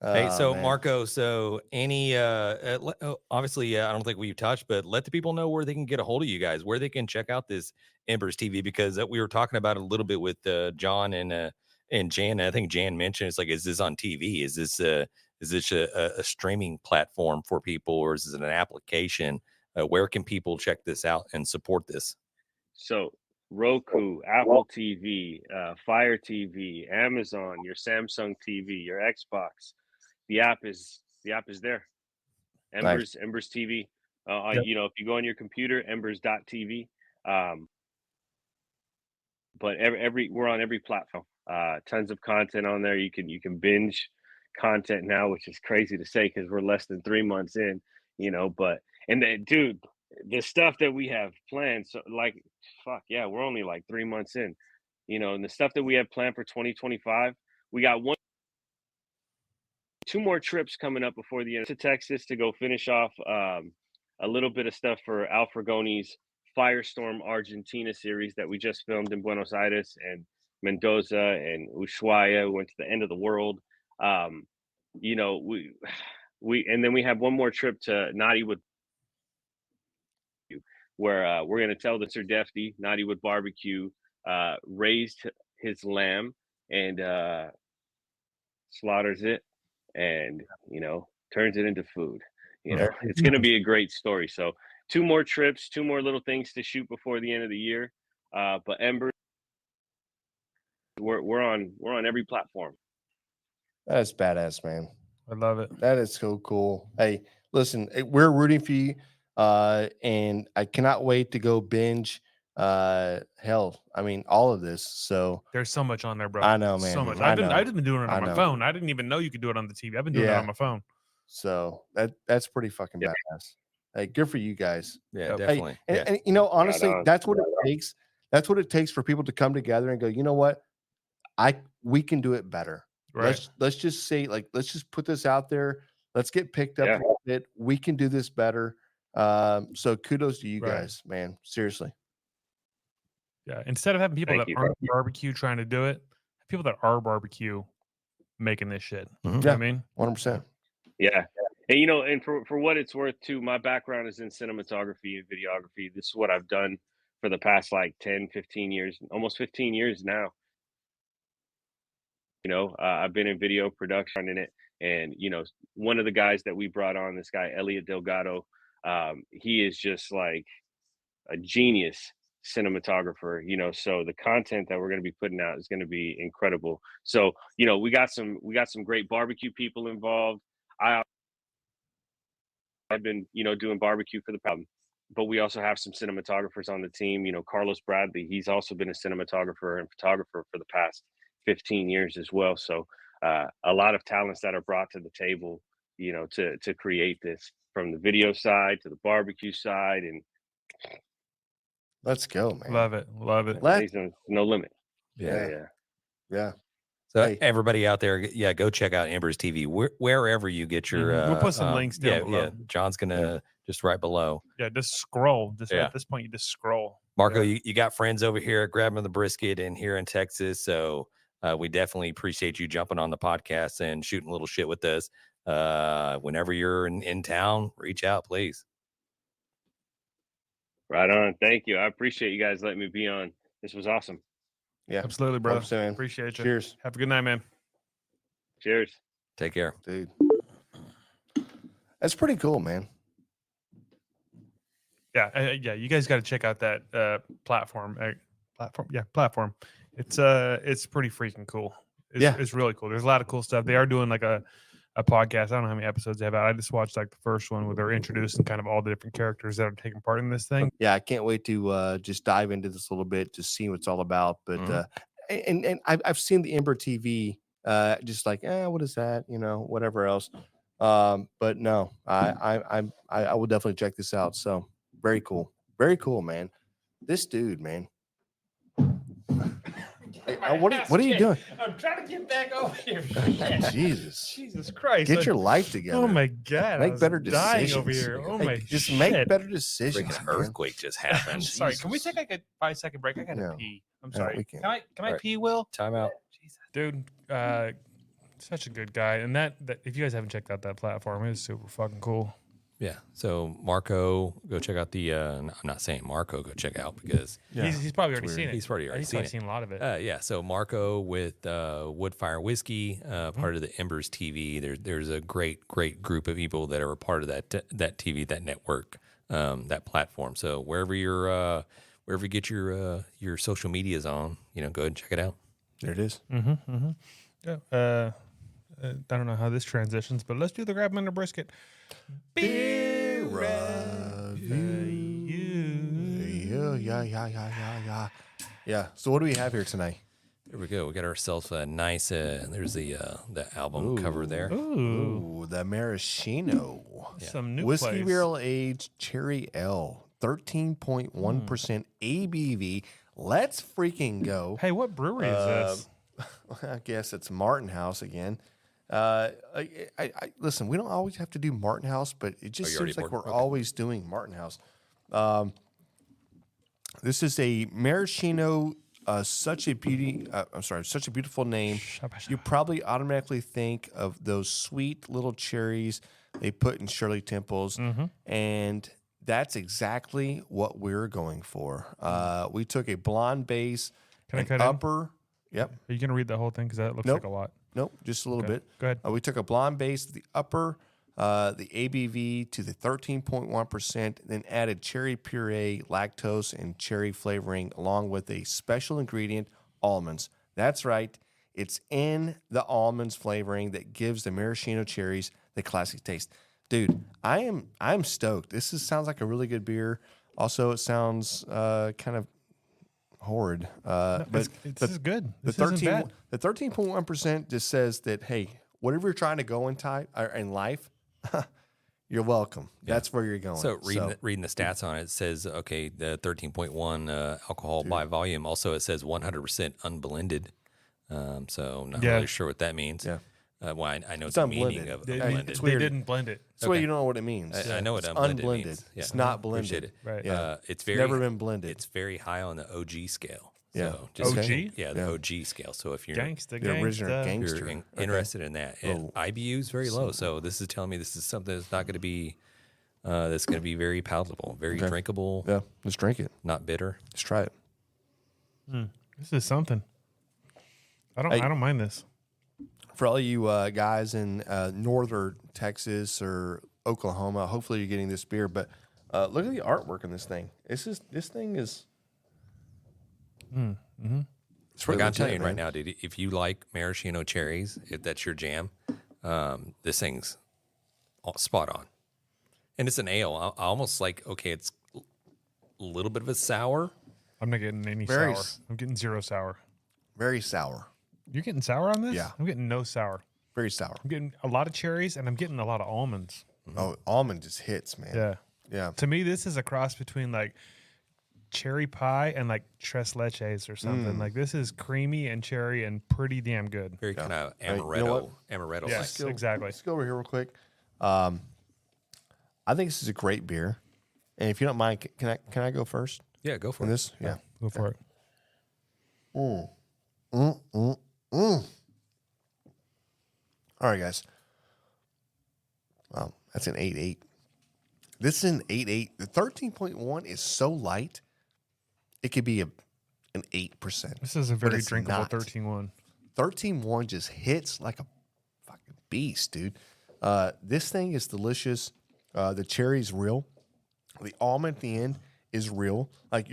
Hey, so man. Marco, so any obviously I don't think we've touched, but let the people know where they can get a hold of you guys, where they can check out this Embers TV, because we were talking about it a little bit with John and Jan. I think Jan mentioned it's like, is this on TV? Is this a streaming platform for people, or is it an application? Where can people check this out and support this? So Roku, Apple TV, Fire TV, Amazon, your Samsung TV, your Xbox. The app is there. Embers, Nice. Embers TV. Yep. If you go on your computer, embers.tv. But we're on every platform. Tons of content on there. You can binge content now, which is crazy to say because we're less than 3 months in. But dude, the stuff that we have planned, so like, fuck yeah, we're only like 3 months in. And the stuff that we have planned for 2025, we got 2 more trips coming up before the end to Texas to go finish off a little bit of stuff for Al Fragoni's Firestorm Argentina series that we just filmed in Buenos Aires and Mendoza and Ushuaia. We went to the end of the world. then we have one more trip to Knottywood, where we're gonna tell the Sir Defty Knottywood Barbecue raised his lamb and slaughters it, and turns it into food. It's gonna be a great story. So 2 more trips, 2 more little things to shoot before the end of the year. But Embers, we're on every platform. That's badass, man. I love it. That is so cool. Hey, listen, we're rooting for you, and I cannot wait to go binge. Hell, I mean, all of this. So There's so much on there, bro. I know, man. So much. I I've know. been doing it I on my know. phone. I didn't even know you could do it on the TV. I've been doing it Yeah. on my phone. So that's pretty fucking badass. Hey, good for you guys. Yeah, Yep. definitely. Hey, Yeah. and honestly, on. that's what it takes. That's what it takes for people to come together and go, you know what? We can do it better. Right. Let's just say, like, let's just put this out there. Let's get picked up Yeah. a little bit. We can do this better. So kudos to you Right. guys, man. Seriously. Yeah. Instead of having people Thank that you. aren't barbecue trying to do it, have people that are barbecue making this shit. You know Yeah. what I mean? 100%. Yeah. And and for what it's worth too, my background is in cinematography and videography. This is what I've done for the past like 10, 15 years, almost 15 years now. I've been in video production in it. And, one of the guys that we brought on, this guy, Elliot Delgado, he is just like a genius cinematographer, so the content that we're going to be putting out is going to be incredible. So, we got some great barbecue people involved. I've been, doing barbecue for the problem, but we also have some cinematographers on the team. Carlos Bradley, he's also been a cinematographer and photographer for the past 15 years as well. So a lot of talents that are brought to the table, to create this, from the video side to the barbecue side, and Let's go, man. Love it. Love it. Let- no limit. Yeah. Yeah. So Hey. everybody out there, go check out Embers TV wherever you get your. We'll put some links down below. Yeah, John's gonna just right below. Yeah, just scroll. Just Yeah. at this point, you just scroll. Marco, you got friends over here at Grabbing the Brisket and here in Texas, so we definitely appreciate you jumping on the podcast and shooting a little shit with us. Whenever you're in town, reach out, please. Right on. Thank you. I appreciate you guys letting me be on. This was awesome. Yeah. Absolutely, bro. 100%, man. Appreciate you. Cheers, Have a good night, man. Cheers. Take care. dude. That's pretty cool, man. Yeah, you guys got to check out that platform. Platform. It's pretty freaking cool. It's really cool. There's a lot of cool stuff. They are doing like a podcast. I don't know how many episodes they have out. I just watched like the first one where they're introducing kind of all the different characters that are taking part in this thing. Yeah, I can't wait to just dive into this a little bit to see what it's all about. But and I've seen the Ember TV, just like, what is that? Whatever else. But no, I will definitely check this out. So very cool, man. This dude, man. Hey, what are you doing? I'm trying to get back over here. Jesus Christ! Get your life together. Oh my God! Make better dying decisions over here. Oh Hey, my! just shit. make better decisions. Freaking man. earthquake just happened. I'm sorry. Can we take like a 5-second break? I gotta No. pee. I'm No, sorry. we can't. Can I Alright. pee, Will? Time out. Jesus, dude. Such a good guy. And that if you guys haven't checked out that platform, it's super fucking cool. Yeah. So Marco, go check out the. I'm not saying Marco, go check out because He's probably already seen it. he's probably already He's seen it. a lot of it. Yeah, so Marco with Woodfire Whiskey, part of the Embers TV. There's a great group of people that are a part of that TV, that network, that platform. So wherever you get your social medias on, go ahead and check it out. There it is. Yeah. I don't know how this transitions, but let's do the Grab 'em in the Brisket. Beer review. Yeah. So what do we have here tonight? There we go. We got ourselves a nice. There's the album cover there. Ooh, Ooh, the maraschino. some new Whiskey place. barrel aged cherry ale, 13.1% ABV. Let's freaking go. Hey, what brewery is this? I guess it's Martin House again. I listen. We don't always have to do Martin House, but it just you already seems like bored? we're Okay. always doing Martin House. This is a maraschino. Such a beautiful name. You probably automatically think of those sweet little cherries they put in Shirley Temples, and that's exactly what we're going for. We took a blonde base, Can I an cut in? upper. Yep. Are you going to read the whole thing? Because that looks Nope. like a lot. Nope, just a little bit. Go ahead. We took a blonde base, the upper, the ABV to the 13.1%, then added cherry puree, lactose, and cherry flavoring, along with a special ingredient, almonds. That's right. It's in the almonds flavoring that gives the maraschino cherries the classic taste. Dude, I'm stoked. This sounds like a really good beer. Also, it sounds kind of horrid. But This is good. the This isn't bad. 13.1% just says that, hey, whatever you're trying to go in life, you're welcome. That's where you're going. So reading the stats on it, it says, okay, the 13.1 alcohol by volume. Also, it says 100% unblended. So not really sure what that means. Yeah. Well, I know It's the meaning unblended. of They, unblended. It's they weird. didn't blend it. That's why you don't know what it means. I know what It's unblended unblended. means. Yeah. It's not Appreciate blended. it. Right. Yeah. It's very Never been blended. It's very high on the OG scale. Yeah. So just OG? Yeah, the OG scale. So if you're Gangsta, the original gangsta. gangster. you're interested in that, and IBU is very low. So this is telling me this is something that's not going to be that's going to be very palatable, very drinkable, Yeah, let's drink it. not bitter. Let's try it. This is something. I don't mind this. For all you guys in northern Texas or Oklahoma, hopefully you're getting this beer. But look at the artwork on this thing. This thing is. It's Look, really I'm telling legit, you right man. now, dude, if you like maraschino cherries, if that's your jam, this thing's spot on. And it's an ale. I almost like, okay, it's a little bit of a sour. I'm not getting any Very sour. I'm getting zero sour. Very sour. You're getting sour on this? Yeah. I'm getting no sour. Very sour. I'm getting a lot of cherries and I'm getting a lot of almonds. Oh, almond just hits, man. Yeah. Yeah. To me, this is a cross between like cherry pie and like tres leches or something. Like this is creamy and cherry and pretty damn good. Very kind of Hey, you know amaretto, what? amaretto Yes, like. exactly. Let's go over here real quick. I think this is a great beer. And if you don't mind, can I go first Yeah, go for on it. this? Yeah. Go for it. All right, guys. Wow, that's an 8.8. This is an 8.8. The 13.1 is so light, it could be an 8%. This is a But very it's drinkable not. 13-1. 13.1 just hits like a fucking beast, dude. This thing is delicious. The cherry's real. The almond at the end is real. Like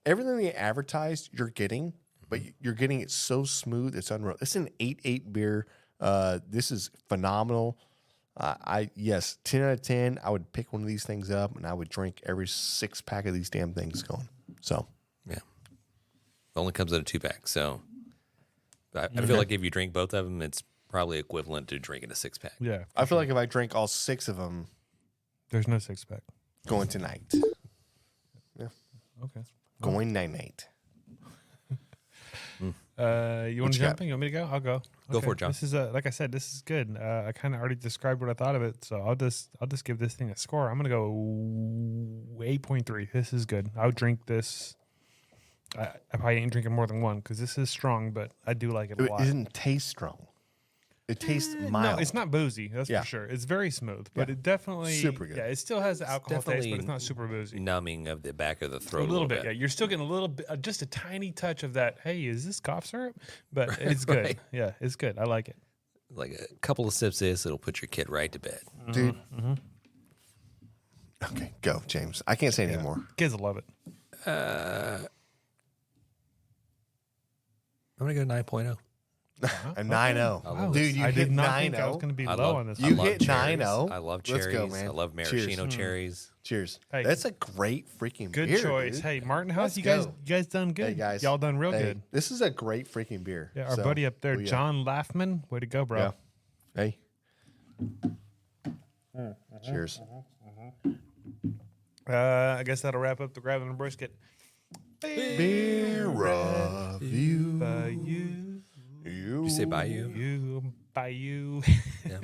everything they advertised, you're getting, but you're getting it so smooth, it's unreal. It's an 8.8 beer. This is phenomenal. 10 out of 10. I would pick one of these things up and I would drink every 6-pack of these damn things going. So Yeah. It only comes in a 2-pack. So I feel like if you drink both of them, it's probably equivalent to drinking a 6-pack. Yeah. I feel like if I drank all 6 of them There's no 6-pack. going tonight, Okay. going night. You want to you jump got? in? You want me to go? I'll go. Go for it, John. This is like I said, this is good. I kind of already described what I thought of it, so I'll just give this thing a score. I'm gonna go 8.3. This is good. I'll drink this. I probably ain't drinking more than one because this is strong, but I do like it a It lot. doesn't taste strong. It tastes mild. No, it's not boozy. That's Yeah. for sure. It's very smooth, but Yeah. it definitely Super good. Yeah, it still has the alcohol taste, definitely but it's not super boozy. Numbing of the back of the A throat little bit, yeah. You're still getting a little bit, just a tiny touch of that. Hey, is this cough syrup? But it's good. Right. Yeah, it's good. I like it. Like a couple of sips of this, it'll put your kid right to bed. Dude. Okay, go, James. I can't say anymore. Kids will love it. I'm going to go 9.0. A 9.0. Wow, Dude, you I hit did not think I was 9.0. going to be I low love- on this. You I love hit cherries. 9.0. I love Let's cherries. go, man. I love Cheers. maraschino cherries. Cheers. Hey. That's a great freaking Good beer. choice. Dude. Hey, Martin House, Let's you guys go. done good. Hey, guys. Y'all done real Hey, good. This is a great freaking beer. Yeah, our So, buddy up there, oh, yeah. John Laffman. Way to go, bro. Yeah. Hey. Cheers. I guess that'll wrap up the Grabbing the Brisket. Beer review. By you. You. Did you say Bayou? You. By you.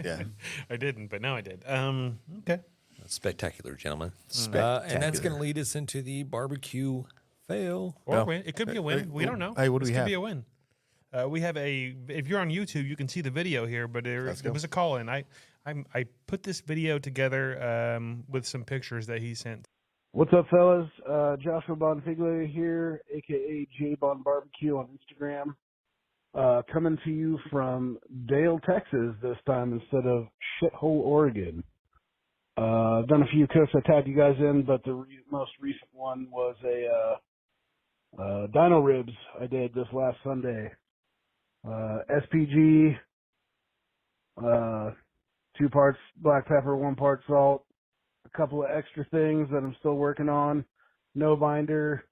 Yeah. I didn't, but now I did. Okay. Spectacular, gentlemen. Spectacular. And that's going to lead us into the barbecue fail. Or No. win. It could be a win. We don't know. Hey, what do this we could have? be a win. We have if you're on YouTube, you can see the video here, but there Let's go. was a call in. I put this video together with some pictures that he sent. What's up, fellas? Joshua Bonfiglio here, a.k.a. J-Bon Barbecue on Instagram. Coming to you from Dale, Texas this time instead of Shithole, Oregon. I've done a few cooks I tagged you guys in, but the most recent one was a dino ribs I did this last Sunday. SPG, 2 parts black pepper, 1 part salt, a couple of extra things that I'm still working on. No binder.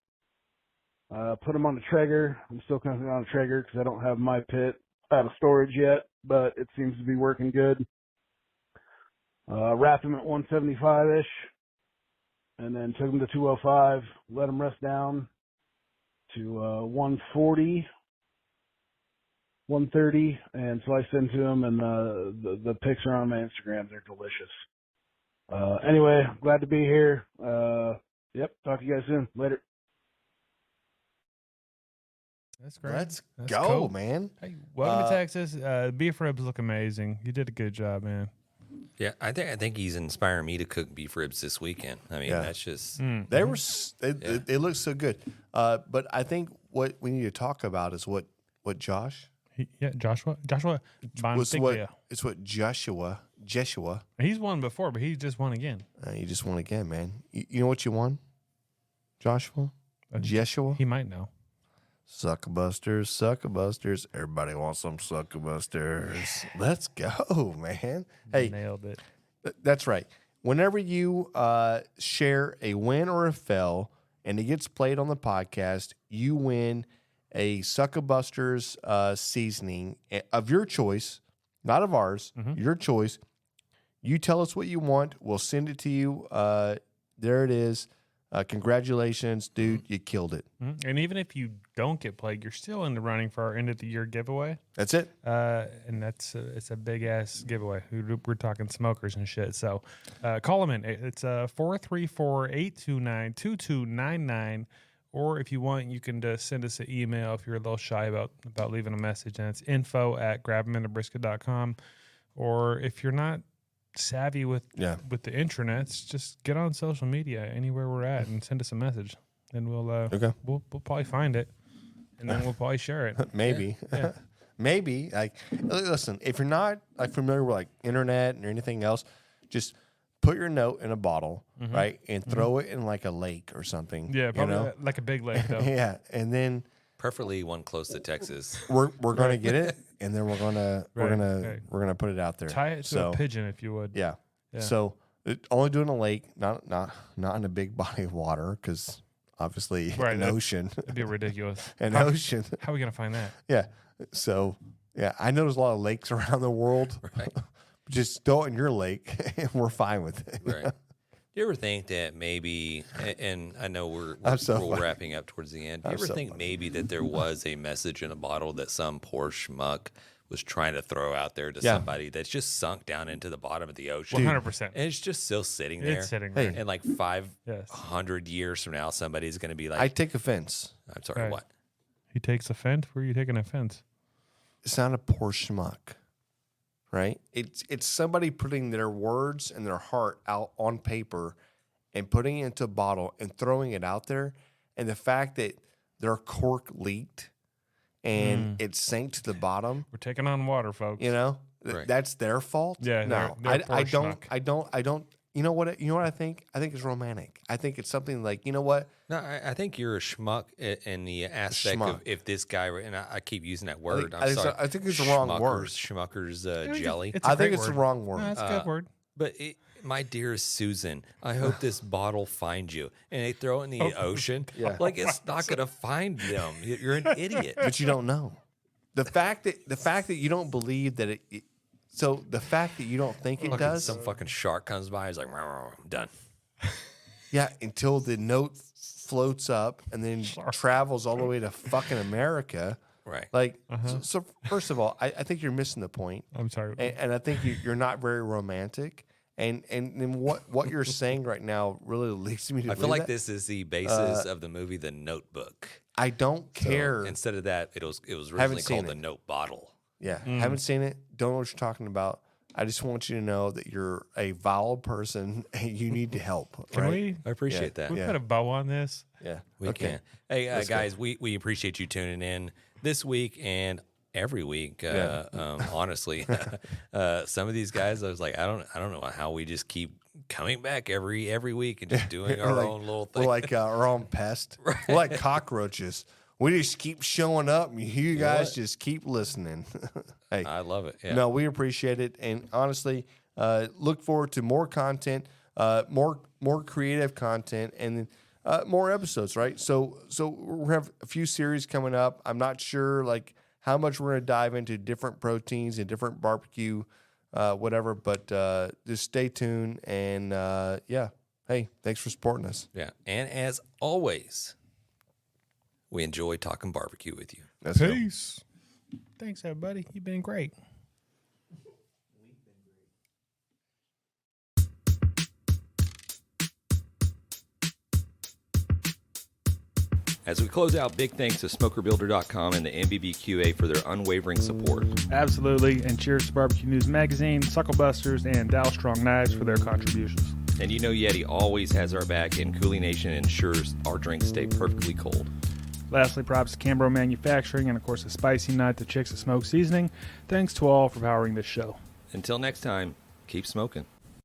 Put them on the Traeger. I'm still cooking on a Traeger because I don't have my pit out of storage yet, but it seems to be working good. Wrapped them at 175-ish, and then took them to 205, let them rest down to 140, 130, and sliced into them, and the pics are on my Instagram. They're delicious. Anyway, glad to be here. Yep, talk to you guys soon. Later. That's great. Let's That's go, cool. man. Hey, welcome to Texas. Beef ribs look amazing. You did a good job, man. Yeah, I think he's inspiring me to cook beef ribs this weekend. I mean, that's just They were they look so good. But I think what we need to talk about is what Josh Joshua was Bonfiglio. it's what Joshua. He's won before, but he just won again. You just won again, man. You know what you won, Joshua? Joshua. He might know. Suckabusters. Everybody wants some Suckabusters. Let's go, man. Hey, Nailed it. That's right. Whenever you share a win or a fail and it gets played on the podcast, you win a Suckabusters seasoning of your choice, not of ours, your choice. You tell us what you want. We'll send it to you. There it is. Congratulations, dude. You killed it. And even if you don't get played, you're still in the running for our end of the year giveaway. That's it. And it's a big ass giveaway. We're talking smokers and shit. So call them in. It's 434-829-2299. Or if you want, you can just send us an email if you're a little shy about leaving a message. And it's info@grabthebrisket.com. Or if you're not savvy with the intranets, just get on social media anywhere we're at and send us a message, and we'll probably find it, and then we'll probably share it. Maybe. Yeah. Maybe. Like, listen, if you're not like familiar with like internet or anything else, just put your note in a bottle, right, and throw it in like a lake or something. Yeah, probably like a big lake though. Yeah, and then preferably one close to Texas. we're gonna get it, and then we're gonna put it out there. Tie it to a pigeon if you would. Yeah. So only do it in a lake, not in a big body of water, because obviously an ocean. It'd be ridiculous. Ocean. How are we gonna find that? Yeah. So I know there's a lot of lakes around the world. Right. Just throw it in your lake, and we're fine with it. Right. Do you ever think that maybe, and I know we're wrapping up towards the end, do you ever think maybe that there was a message in a bottle that some poor schmuck was trying to throw out there to somebody that's just sunk down into the bottom of the ocean? 100%. And it's just still sitting there. It's sitting there. And like 500 years from now, somebody's going to be like, I take offense. I'm sorry, what? He takes offense? Where are you taking offense? It's not a poor schmuck, right? It's somebody putting their words and their heart out on paper and putting it into a bottle and throwing it out there. And the fact that their cork leaked and it sank to the bottom. We're taking on water, folks. You know, that's their fault. Yeah, no, they're I don't. You know what? You know what I think? I think it's romantic. I think it's something like, you know what? No, I think you're a schmuck in the aspect of if this guy, and I keep using that word. I'm sorry. I think it's the wrong word. Schmucker's jelly. I think it's the wrong word. No, that's a good word. But my dearest Susan, I hope this bottle finds you. And they throw it in the ocean. Like it's not going to find them. You're an idiot. But you don't know. The fact that you don't believe that it so the fact that you don't think it does. Some fucking shark comes by. He's like, I'm done. Yeah, until the note floats up and then travels all the way to fucking America. Right. Like, so first of all, I think you're missing the point. I'm sorry. And I think you're not very romantic. And what you're saying right now really leads me to I feel like this is the basis of the movie The Notebook. I don't care. Instead of that, it was originally called The Note Bottle. Yeah, haven't seen it. Don't know what you're talking about. I just want you to know that you're a valid person and you need to help. Can right? we? I appreciate that. We put a bow on this. Yeah. We can. Hey, guys, we appreciate you tuning in this week and every week. Honestly, some of these guys, I was like, I don't know how we just keep coming back every week and just doing our own little thing. We're like our own pest. We're like cockroaches. We just keep showing up, and you guys just keep listening. Hey, I love it. Yeah. No, we appreciate it, and honestly, look forward to more content, more creative content, and more episodes. Right. So we have a few series coming up. I'm not sure like how much we're going to dive into different proteins and different barbecue, whatever. But just stay tuned, and hey, thanks for supporting us. Yeah. And as always, we enjoy talking barbecue with you. Let's go. Peace. Thanks, everybody. You've been great. As we close out, big thanks to SmokerBuilder.com and the NBBQA for their unwavering support. Absolutely. And cheers to Barbecue News Magazine, SUCKLEBUSTERS, and Dow Strong Knives for their contributions. And you know Yeti always has our back, and Coolie Nation ensures our drinks stay perfectly cold. Lastly, props to Cambro Manufacturing and, of course, the Spicy Nut, the Chicks of Smoke Seasoning. Thanks to all for powering this show. Until next time, keep smoking.